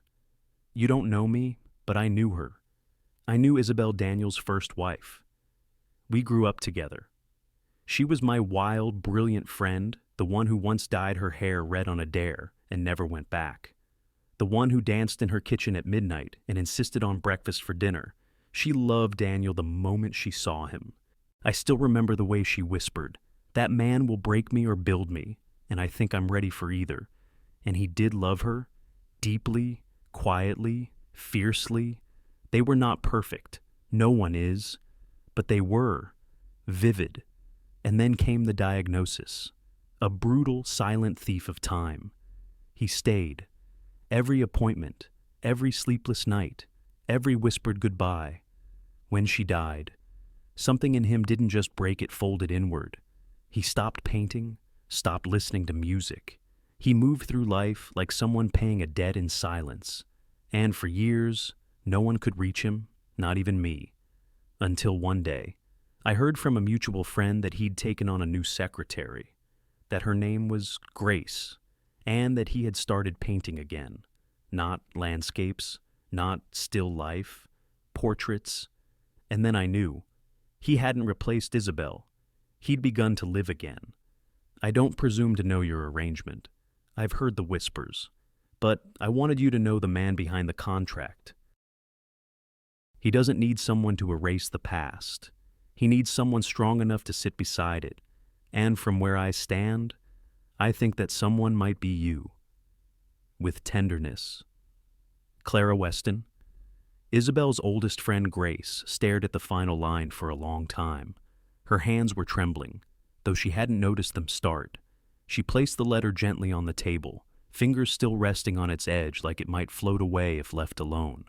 You don't know me, but I knew her. I knew Isabel Daniels' first wife. We grew up together. She was my wild, brilliant friend, the one who once dyed her hair red on a dare and never went back. The one who danced in her kitchen at midnight and insisted on breakfast for dinner. She loved Daniel the moment she saw him. I still remember the way she whispered, "That man will break me or build me, and I think I'm ready for either." And he did love her, deeply, quietly, fiercely. They were not perfect. No one is. But they were. Vivid. And then came the diagnosis. A brutal, silent thief of time. He stayed. Every appointment, every sleepless night, every whispered goodbye. When she died, something in him didn't just break, it folded inward. He stopped painting, stopped listening to music. He moved through life like someone paying a debt in silence. And for years, no one could reach him, not even me. Until one day, I heard from a mutual friend that he'd taken on a new secretary, that her name was Grace, and that he had started painting again. Not landscapes, not still life, portraits. And then I knew. He hadn't replaced Isabel. He'd begun to live again. I don't presume to know your arrangement. I've heard the whispers. But I wanted you to know the man behind the contract. He doesn't need someone to erase the past. He needs someone strong enough to sit beside it. And from where I stand, I think that someone might be you. With tenderness. Clara Weston. Isabel's oldest friend Grace stared at the final line for a long time. Her hands were trembling, though she hadn't noticed them start. She placed the letter gently on the table, fingers still resting on its edge like it might float away if left alone.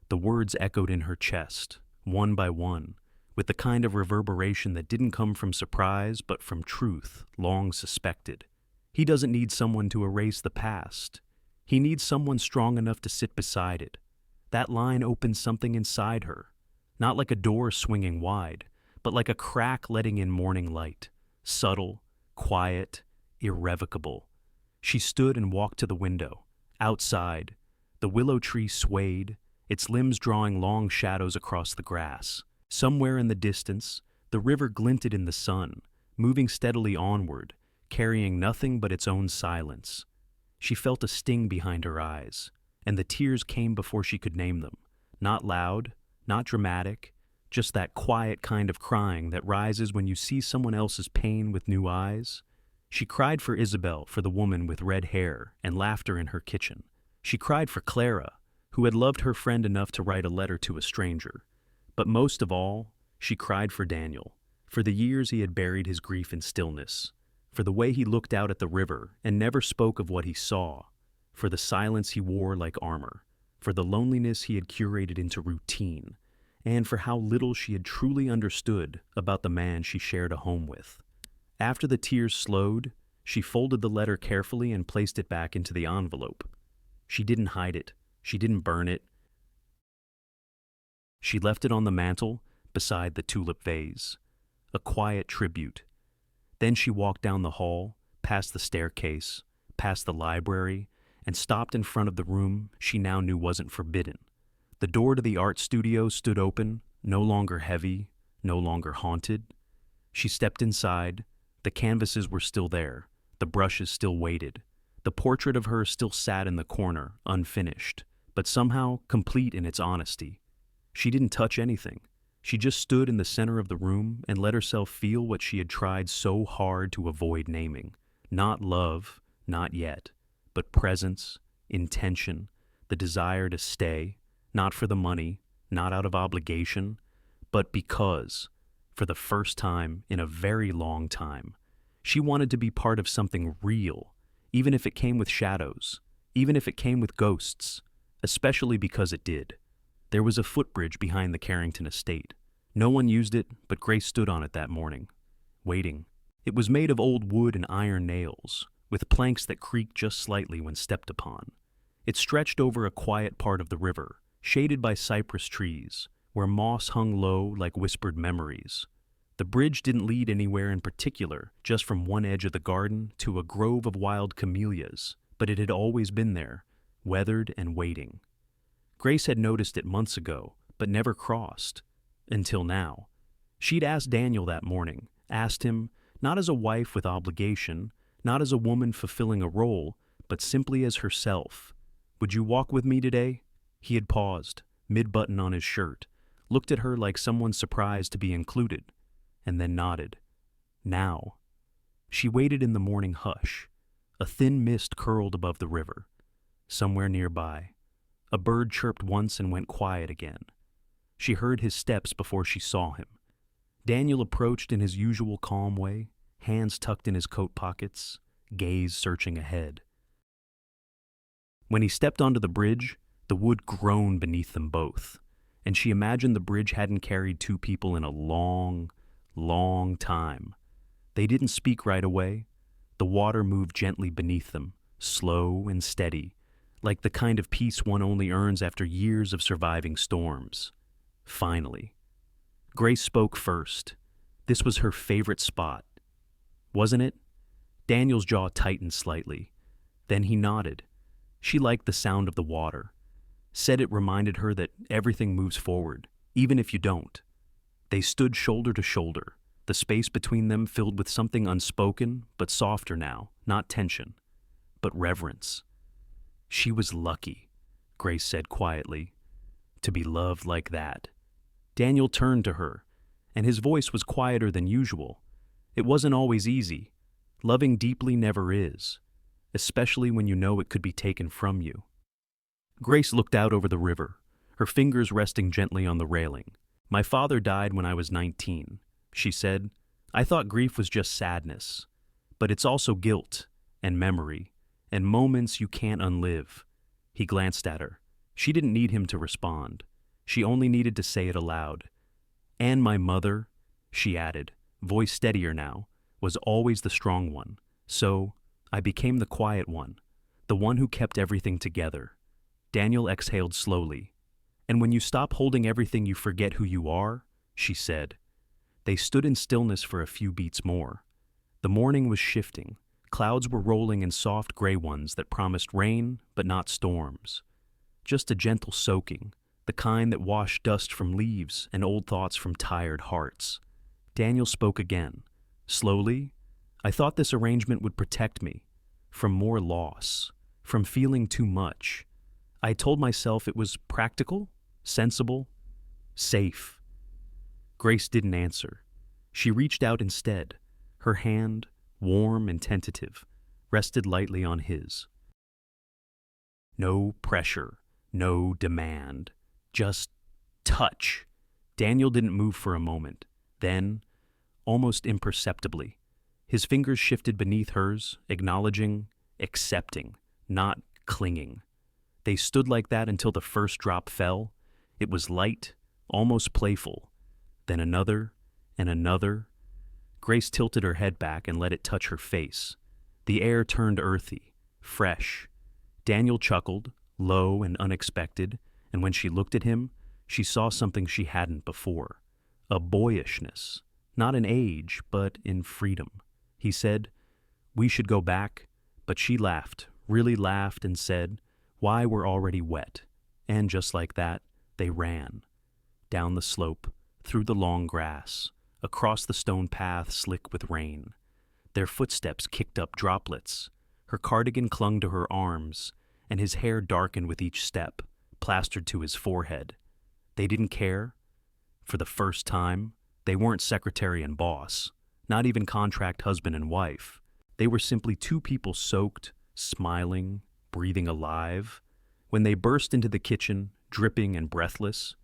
The words echoed in her chest, one by one, with the kind of reverberation that didn't come from surprise but from truth long suspected. He doesn't need someone to erase the past. He needs someone strong enough to sit beside it. That line opened something inside her, not like a door swinging wide, but like a crack letting in morning light, subtle, quiet, irrevocable. She stood and walked to the window. Outside, the willow tree swayed, its limbs drawing long shadows across the grass. Somewhere in the distance, the river glinted in the sun, moving steadily onward, carrying nothing but its own silence. She felt a sting behind her eyes, and the tears came before she could name them. Not loud, not dramatic, just that quiet kind of crying that rises when you see someone else's pain with new eyes. She cried for Isabel, for the woman with red hair and laughter in her kitchen. She cried for Clara, who had loved her friend enough to write a letter to a stranger. But most of all, she cried for Daniel, for the years he had buried his grief in stillness, for the way he looked out at the river and never spoke of what he saw, for the silence he wore like armor, for the loneliness he had curated into routine, and for how little she had truly understood about the man she shared a home with. After the tears slowed, she folded the letter carefully and placed it back into the envelope. She didn't hide it. She didn't burn it. She left it on the mantel beside the tulip vase, a quiet tribute. Then she walked down the hall, past the staircase, past the library, and stopped in front of the room she now knew wasn't forbidden. The door to the art studio stood open, no longer heavy, no longer haunted. She stepped inside. The canvases were still there, the brushes still waited. The portrait of her still sat in the corner, unfinished, but somehow complete in its honesty. She didn't touch anything. She just stood in the center of the room and let herself feel what she had tried so hard to avoid naming. Not love, not yet, but presence, intention, the desire to stay, not for the money, not out of obligation, but because, for the first time in a very long time, she wanted to be part of something real, even if it came with shadows, even if it came with ghosts, especially because it did. There was a footbridge behind the Carrington estate. No one used it, but Grace stood on it that morning, waiting. It was made of old wood and iron nails, with planks that creaked just slightly when stepped upon. It stretched over a quiet part of the river, shaded by cypress trees, where moss hung low like whispered memories. The bridge didn't lead anywhere in particular, just from one edge of the garden to a grove of wild camellias, but it had always been there, weathered and waiting. Grace had noticed it months ago, but never crossed. Until now. She'd asked Daniel that morning, asked him, not as a wife with obligation, not as a woman fulfilling a role, but simply as herself. "Would you walk with me today?" He had paused, mid-button on his shirt, looked at her like someone surprised to be included, and then nodded. Now. She waited in the morning hush. A thin mist curled above the river. Somewhere nearby, a bird chirped once and went quiet again. She heard his steps before she saw him. Daniel approached in his usual calm way, hands tucked in his coat pockets, gaze searching ahead. When he stepped onto the bridge, the wood groaned beneath them both, and she imagined the bridge hadn't carried two people in a long, long time. They didn't speak right away. The water moved gently beneath them, slow and steady, like the kind of peace one only earns after years of surviving storms. Finally. Grace spoke first. This was her favorite spot. Wasn't it? Daniel's jaw tightened slightly. Then he nodded. She liked the sound of the water. Said it reminded her that everything moves forward, even if you don't. They stood shoulder to shoulder, the space between them filled with something unspoken, but softer now, not tension, but reverence. She was lucky, Grace said quietly, to be loved like that. Daniel turned to her, and his voice was quieter than usual. It wasn't always easy. Loving deeply never is, especially when you know it could be taken from you. Grace looked out over the river, her fingers resting gently on the railing. My father died when I was 19, she said. I thought grief was just sadness, but it's also guilt and memory and moments you can't unlive. He glanced at her. She didn't need him to respond. She only needed to say it aloud. And my mother, she added, voice steadier now, was always the strong one. So I became the quiet one, the one who kept everything together. Daniel exhaled slowly. And when you stop holding everything, you forget who you are, she said. They stood in stillness for a few beats more. The morning was shifting. Clouds were rolling in soft gray ones that promised rain, but not storms. Just a gentle soaking, the kind that washed dust from leaves and old thoughts from tired hearts. Daniel spoke again. Slowly, I thought this arrangement would protect me from more loss, from feeling too much. I told myself it was practical, sensible, safe. Grace didn't answer. She reached out instead. Her hand, warm and tentative, rested lightly on his. No pressure, no demand, just touch. Daniel didn't move for a moment. Then, almost imperceptibly, his fingers shifted beneath hers, acknowledging, accepting, not clinging. They stood like that until the first drop fell. It was light, almost playful. Then another, and another. Grace tilted her head back and let it touch her face. The air turned earthy, fresh. Daniel chuckled, low and unexpected, and when she looked at him, she saw something she hadn't before. A boyishness, not in age, but in freedom. He said, "We should go back," but she laughed, really laughed, and said, "Why, we're already wet." And just like that, they ran. Down the slope, through the long grass, across the stone path slick with rain. Their footsteps kicked up droplets. Her cardigan clung to her arms, and his hair darkened with each step, plastered to his forehead. They didn't care. For the first time, they weren't secretary and boss, not even contract husband and wife. They were simply two people soaked, smiling, breathing alive. When they burst into the kitchen, dripping and breathless,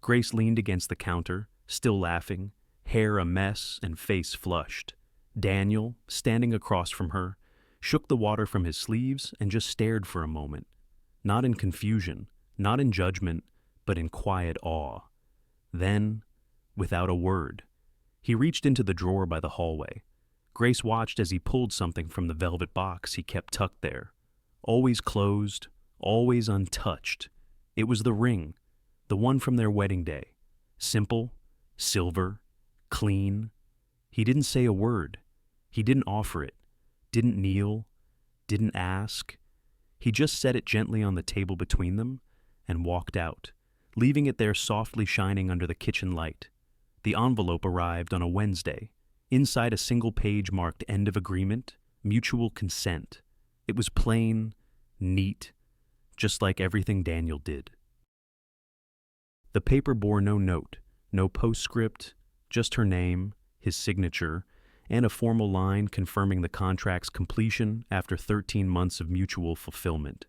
Grace leaned against the counter, still laughing, hair a mess and face flushed. Daniel, standing across from her, shook the water from his sleeves and just stared for a moment. Not in confusion, not in judgment, but in quiet awe. Then, without a word, he reached into the drawer by the hallway. Grace watched as he pulled something from the velvet box he kept tucked there. Always closed, always untouched. It was the ring, the one from their wedding day. Simple, silver, clean. He didn't say a word. He didn't offer it, didn't kneel, didn't ask. He just set it gently on the table between them and walked out, leaving it there softly shining under the kitchen light. The envelope arrived on a Wednesday. Inside, a single page marked "End of Agreement, Mutual Consent." It was plain, neat, just like everything Daniel did. The paper bore no note, no postscript, just her name, his signature, and a formal line confirming the contract's completion after 13 months of mutual fulfillment.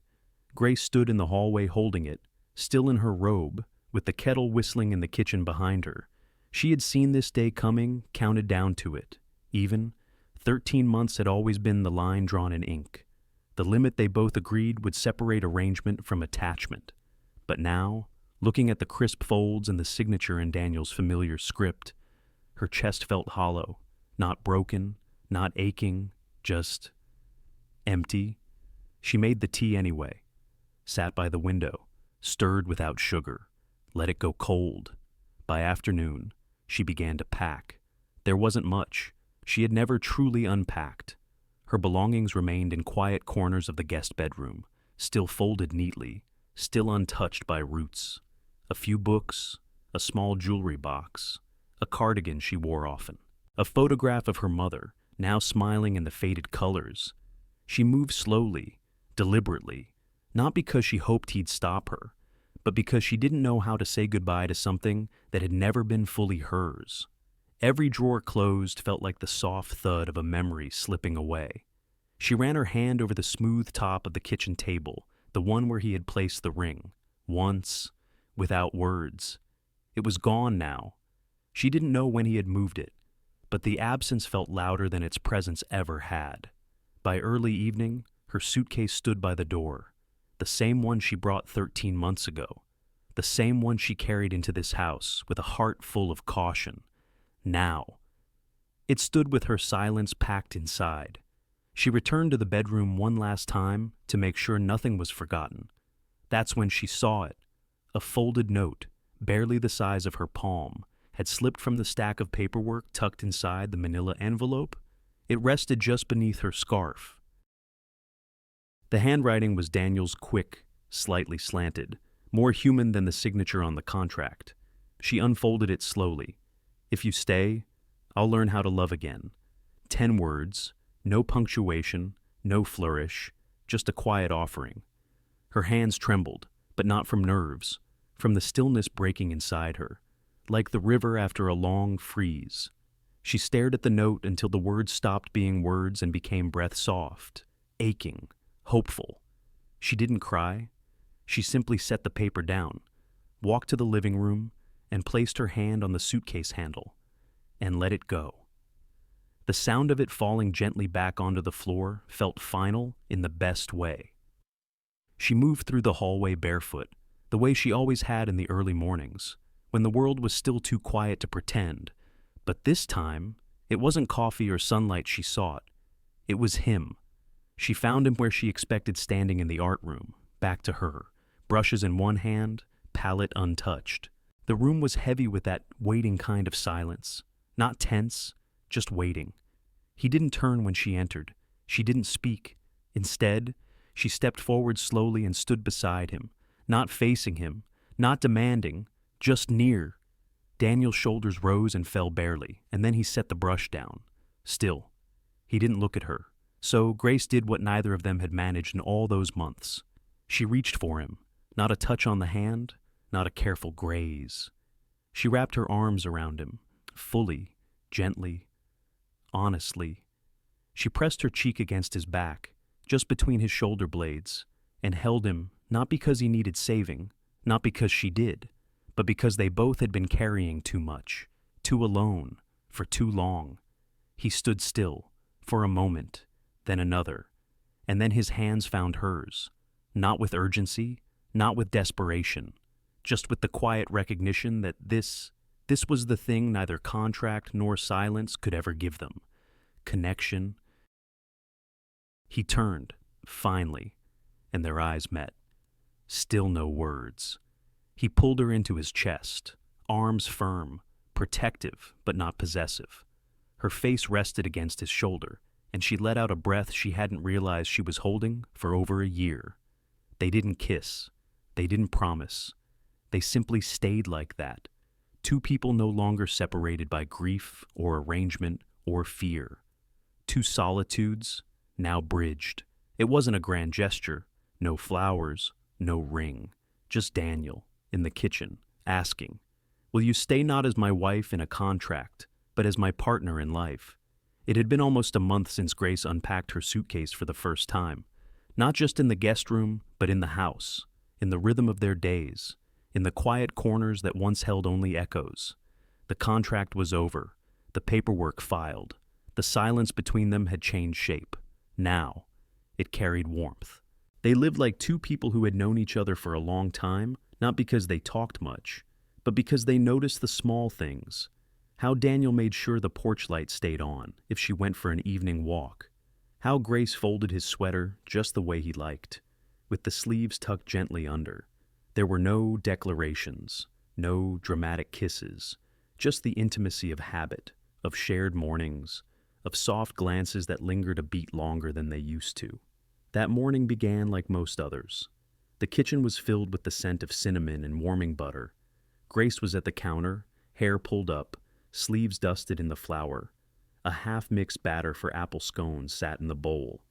Grace stood in the hallway holding it, still in her robe, with the kettle whistling in the kitchen behind her. She had seen this day coming, counted down to it. Even, 13 months had always been the line drawn in ink. The limit they both agreed would separate arrangement from attachment. But now, looking at the crisp folds and the signature in Daniel's familiar script, her chest felt hollow, not broken, not aching, just empty. She made the tea anyway, sat by the window, stirred without sugar, let it go cold. By afternoon, she began to pack. There wasn't much. She had never truly unpacked. Her belongings remained in quiet corners of the guest bedroom, still folded neatly, still untouched by roots. A few books, a small jewelry box, a cardigan she wore often, A photograph of her mother, now smiling in the faded colors. She moved slowly, deliberately, not because she hoped he'd stop her, but because she didn't know how to say goodbye to something that had never been fully hers. Every drawer closed felt like the soft thud of a memory slipping away. She ran her hand over the smooth top of the kitchen table, the one where he had placed the ring, once, without words. It was gone now. She didn't know when he had moved it, but the absence felt louder than its presence ever had. By early evening, her suitcase stood by the door, the same one she brought 13 months ago, the same one she carried into this house with a heart full of caution. Now. It stood with her silence packed inside. She returned to the bedroom one last time to make sure nothing was forgotten. That's when she saw it. A folded note, barely the size of her palm, had slipped from the stack of paperwork tucked inside the manila envelope. It rested just beneath her scarf. The handwriting was Daniel's, quick, slightly slanted, more human than the signature on the contract. She unfolded it slowly. "If you stay, I'll learn how to love again." 10 words, no punctuation, no flourish, just a quiet offering. Her hands trembled, but not from nerves, from the stillness breaking inside her, like the river after a long freeze. She stared at the note until the words stopped being words and became breath soft, aching, hopeful. She didn't cry. She simply set the paper down, walked to the living room, and placed her hand on the suitcase handle, and let it go. The sound of it falling gently back onto the floor felt final in the best way. She moved through the hallway barefoot, the way she always had in the early mornings, when the world was still too quiet to pretend. But this time, it wasn't coffee or sunlight she sought. It was him. She found him where she expected, standing in the art room, back to her, brushes in one hand, palette untouched. The room was heavy with that waiting kind of silence, not tense, just waiting. He didn't turn when she entered. She didn't speak. Instead, she stepped forward slowly and stood beside him, not facing him, not demanding, just near. Daniel's shoulders rose and fell barely, and then he set the brush down. Still, he didn't look at her. So Grace did what neither of them had managed in all those months. She reached for him, not a touch on the hand, not a careful graze. She wrapped her arms around him, fully, gently, honestly. She pressed her cheek against his back, just between his shoulder blades, and held him, not because he needed saving, not because she did, but because they both had been carrying too much, too alone, for too long. He stood still, for a moment, then another, and then his hands found hers, not with urgency, not with desperation, just with the quiet recognition that this was the thing neither contract nor silence could ever give them. Connection. He turned, finally, and their eyes met. Still no words. He pulled her into his chest, arms firm, protective but not possessive. Her face rested against his shoulder, and she let out a breath she hadn't realized she was holding for over a year. They didn't kiss. They didn't promise. They simply stayed like that. Two people no longer separated by grief or arrangement or fear. Two solitudes, now bridged. It wasn't a grand gesture. No flowers, no ring. Just Daniel, in the kitchen, asking, "Will you stay not as my wife in a contract, but as my partner in life?" It had been almost a month since Grace unpacked her suitcase for the first time. Not just in the guest room, but in the house, in the rhythm of their days, in the quiet corners that once held only echoes. The contract was over, the paperwork filed. The silence between them had changed shape. Now, it carried warmth. They lived like two people who had known each other for a long time, not because they talked much, but because they noticed the small things. How Daniel made sure the porch light stayed on if she went for an evening walk. How Grace folded his sweater just the way he liked, with the sleeves tucked gently under. There were no declarations, no dramatic kisses, just the intimacy of habit, of shared mornings, of soft glances that lingered a beat longer than they used to. That morning began like most others. The kitchen was filled with the scent of cinnamon and warming butter. Grace was at the counter, hair pulled up, sleeves dusted in the flour, A half-mixed batter for apple scones sat in the bowl,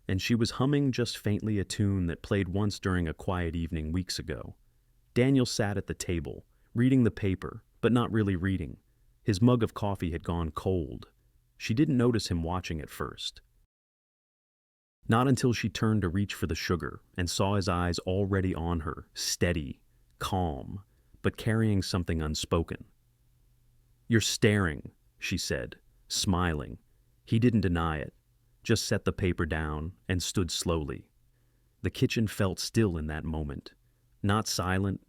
and she was humming just faintly a tune that played once during a quiet evening weeks ago. Daniel sat at the table, reading the paper, but not really reading. His mug of coffee had gone cold. She didn't notice him watching at first. Not until she turned to reach for the sugar and saw his eyes already on her, steady, calm, but carrying something unspoken. "You're staring," she said, smiling. He didn't deny it, just set the paper down and stood slowly. The kitchen felt still in that moment. Not silent.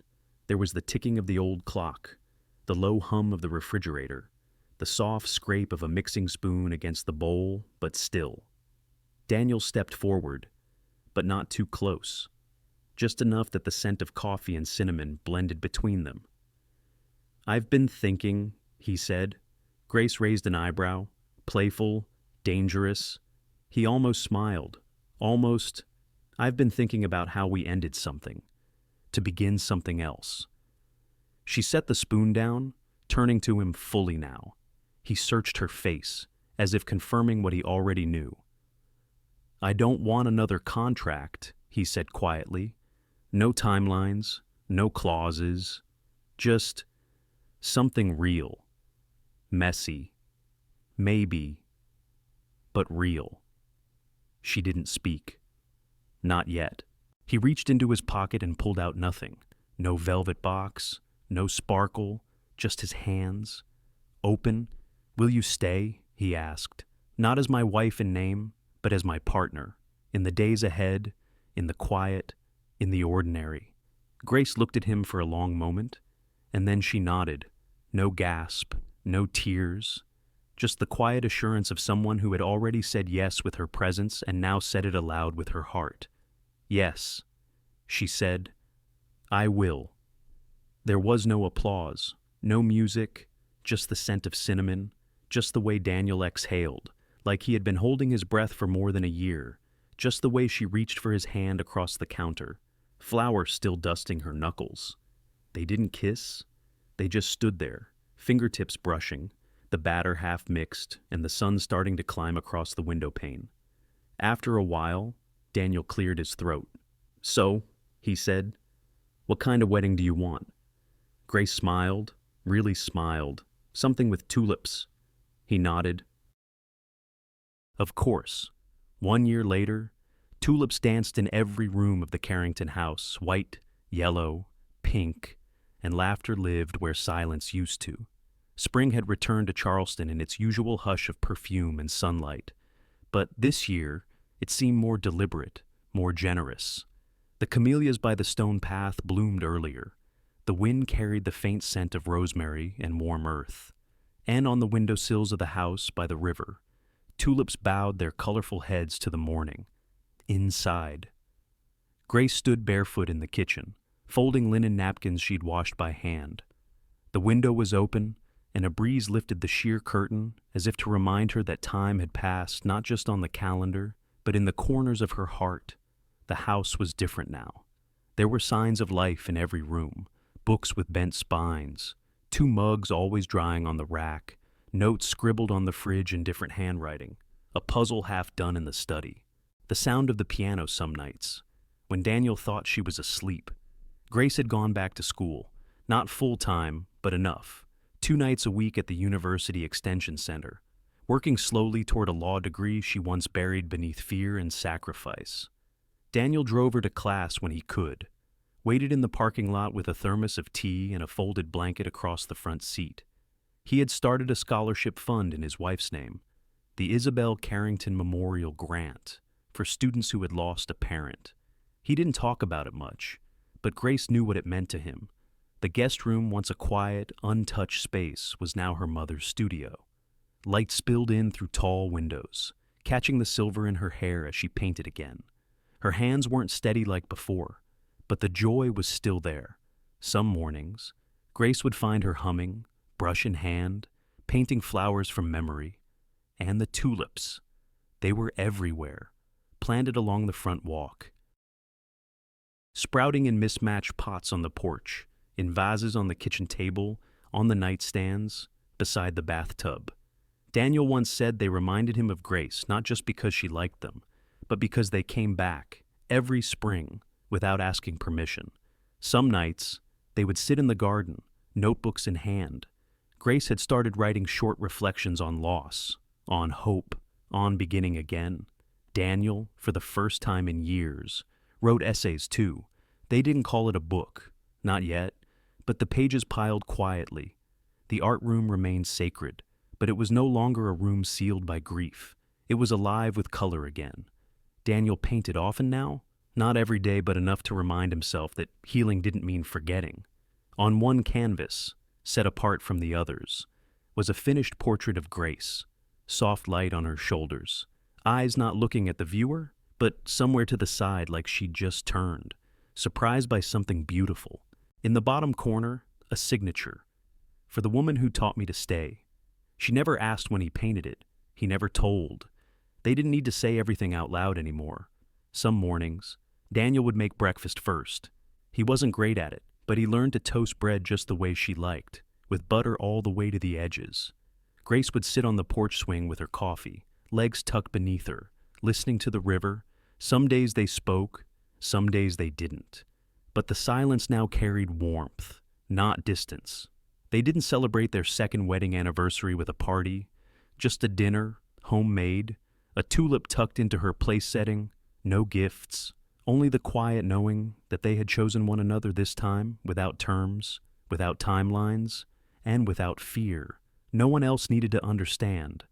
There was the ticking of the old clock, the low hum of the refrigerator, the soft scrape of a mixing spoon against the bowl, but still. Daniel stepped forward, but not too close, just enough that the scent of coffee and cinnamon blended between them. "I've been thinking," he said. Grace raised an eyebrow, playful, dangerous. He almost smiled. Almost, "I've been thinking about how we ended something, to begin something else." She set the spoon down, turning to him fully now. He searched her face, as if confirming what he already knew. "I don't want another contract," he said quietly. "No timelines, no clauses, just something real. Messy. Maybe. But real." She didn't speak. Not yet. He reached into his pocket and pulled out nothing. No velvet box, no sparkle, just his hands. Open. "Will you stay?" he asked. "Not as my wife in name, but as my partner. In the days ahead, in the quiet, in the ordinary." Grace looked at him for a long moment, and then she nodded. No gasp, no tears, just the quiet assurance of someone who had already said yes with her presence and now said it aloud with her heart. "Yes," she said, "I will." There was no applause, no music, just the scent of cinnamon, just the way Daniel exhaled, like he had been holding his breath for more than a year, just the way she reached for his hand across the counter, flour still dusting her knuckles. They didn't kiss. They just stood there, fingertips brushing, the batter half mixed, and the sun starting to climb across the window pane. After a while, Daniel cleared his throat. "So," he said, "what kind of wedding do you want?" Grace smiled, really smiled, "Something with tulips." He nodded. Of course. 1 year later, tulips danced in every room of the Carrington house, white, yellow, pink, and laughter lived where silence used to. Spring had returned to Charleston in its usual hush of perfume and sunlight, but this year it seemed more deliberate, more generous. The camellias by the stone path bloomed earlier. The wind carried the faint scent of rosemary and warm earth. And on the windowsills of the house by the river, tulips bowed their colorful heads to the morning. Inside. Grace stood barefoot in the kitchen, folding linen napkins she'd washed by hand. The window was open, and a breeze lifted the sheer curtain as if to remind her that time had passed not just on the calendar, but in the corners of her heart. The house was different now. There were signs of life in every room, books with bent spines, 2 mugs always drying on the rack, notes scribbled on the fridge in different handwriting, a puzzle half done in the study, the sound of the piano some nights. When Daniel thought she was asleep, Grace had gone back to school, not full-time, but enough, 2 nights a week at the University Extension Center, working slowly toward a law degree she once buried beneath fear and sacrifice. Daniel drove her to class when he could, waited in the parking lot with a thermos of tea and a folded blanket across the front seat. He had started a scholarship fund in his wife's name, the Isabel Carrington Memorial Grant, for students who had lost a parent. He didn't talk about it much, but Grace knew what it meant to him. The guest room, once a quiet, untouched space, was now her mother's studio. Light spilled in through tall windows, catching the silver in her hair as she painted again. Her hands weren't steady like before, but the joy was still there. Some mornings, Grace would find her humming, brush in hand, painting flowers from memory. And the tulips. They were everywhere, planted along the front walk, sprouting in mismatched pots on the porch, in vases on the kitchen table, on the nightstands, beside the bathtub. Daniel once said they reminded him of Grace not just because she liked them, but because they came back every spring without asking permission. Some nights, they would sit in the garden, notebooks in hand. Grace had started writing short reflections on loss, on hope, on beginning again. Daniel, for the first time in years, wrote essays too. They didn't call it a book, not yet, but the pages piled quietly. The art room remained sacred, but it was no longer a room sealed by grief. It was alive with color again. Daniel painted often now, not every day but enough to remind himself that healing didn't mean forgetting. On one canvas, set apart from the others, was a finished portrait of Grace, soft light on her shoulders, eyes not looking at the viewer, but somewhere to the side like she'd just turned, surprised by something beautiful. In the bottom corner, a signature. For the woman who taught me to stay. She never asked when he painted it. He never told. They didn't need to say everything out loud anymore. Some mornings, Daniel would make breakfast first. He wasn't great at it, but he learned to toast bread just the way she liked, with butter all the way to the edges. Grace would sit on the porch swing with her coffee, legs tucked beneath her, listening to the river. Some days they spoke, some days they didn't. But the silence now carried warmth, not distance. They didn't celebrate their second wedding anniversary with a party, just a dinner, homemade, a tulip tucked into her place setting, no gifts, only the quiet knowing that they had chosen one another this time, without terms, without timelines, and without fear. No one else needed to understand.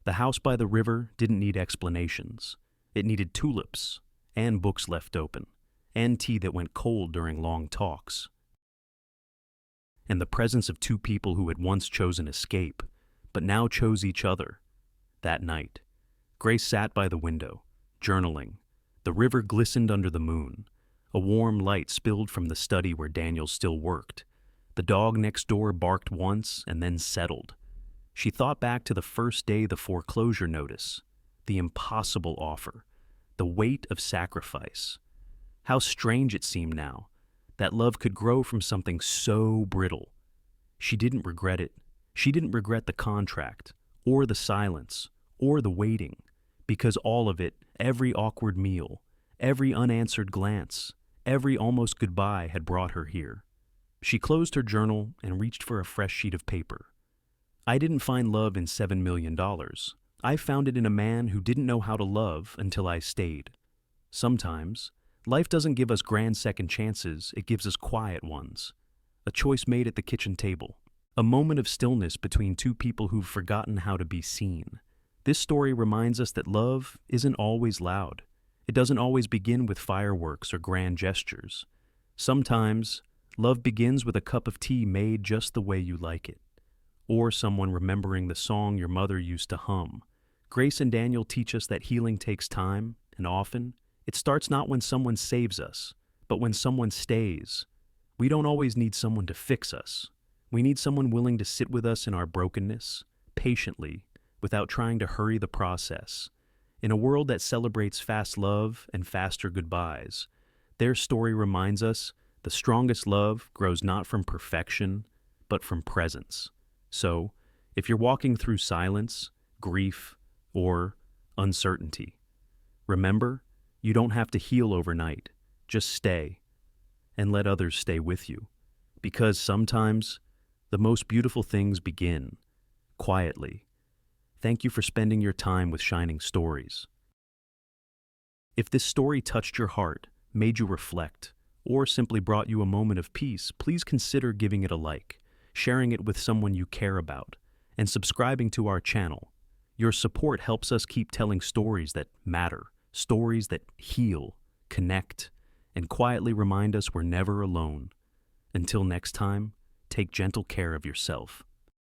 The house by the river didn't need explanations. It needed tulips, and books left open, and tea that went cold during long talks. And the presence of two people who had once chosen escape, but now chose each other. That night, Grace sat by the window, journaling. The river glistened under the moon. A warm light spilled from the study where Daniel still worked. The dog next door barked once and then settled. She thought back to the first day, the foreclosure notice, the impossible offer, the weight of sacrifice. How strange it seemed now that love could grow from something so brittle. She didn't regret it. She didn't regret the contract, or the silence, or the waiting, because all of it, every awkward meal, every unanswered glance, every almost goodbye had brought her here. She closed her journal and reached for a fresh sheet of paper. I didn't find love in $7 million. I found it in a man who didn't know how to love until I stayed. Sometimes, life doesn't give us grand second chances, it gives us quiet ones. A choice made at the kitchen table. A moment of stillness between two people who've forgotten how to be seen. This story reminds us that love isn't always loud. It doesn't always begin with fireworks or grand gestures. Sometimes, love begins with a cup of tea made just the way you like it. Or someone remembering the song your mother used to hum. Grace and Daniel teach us that healing takes time, and often, it starts not when someone saves us, but when someone stays. We don't always need someone to fix us. We need someone willing to sit with us in our brokenness, patiently, without trying to hurry the process. In a world that celebrates fast love and faster goodbyes, their story reminds us the strongest love grows not from perfection, but from presence. So, if you're walking through silence, grief, or uncertainty, remember, you don't have to heal overnight. Just stay, and let others stay with you. Because sometimes, the most beautiful things begin quietly. Thank you for spending your time with Shining Stories. If this story touched your heart, made you reflect, or simply brought you a moment of peace, please consider giving it a like, sharing it with someone you care about, and subscribing to our channel. Your support helps us keep telling stories that matter, stories that heal, connect, and quietly remind us we're never alone. Until next time, take gentle care of yourself.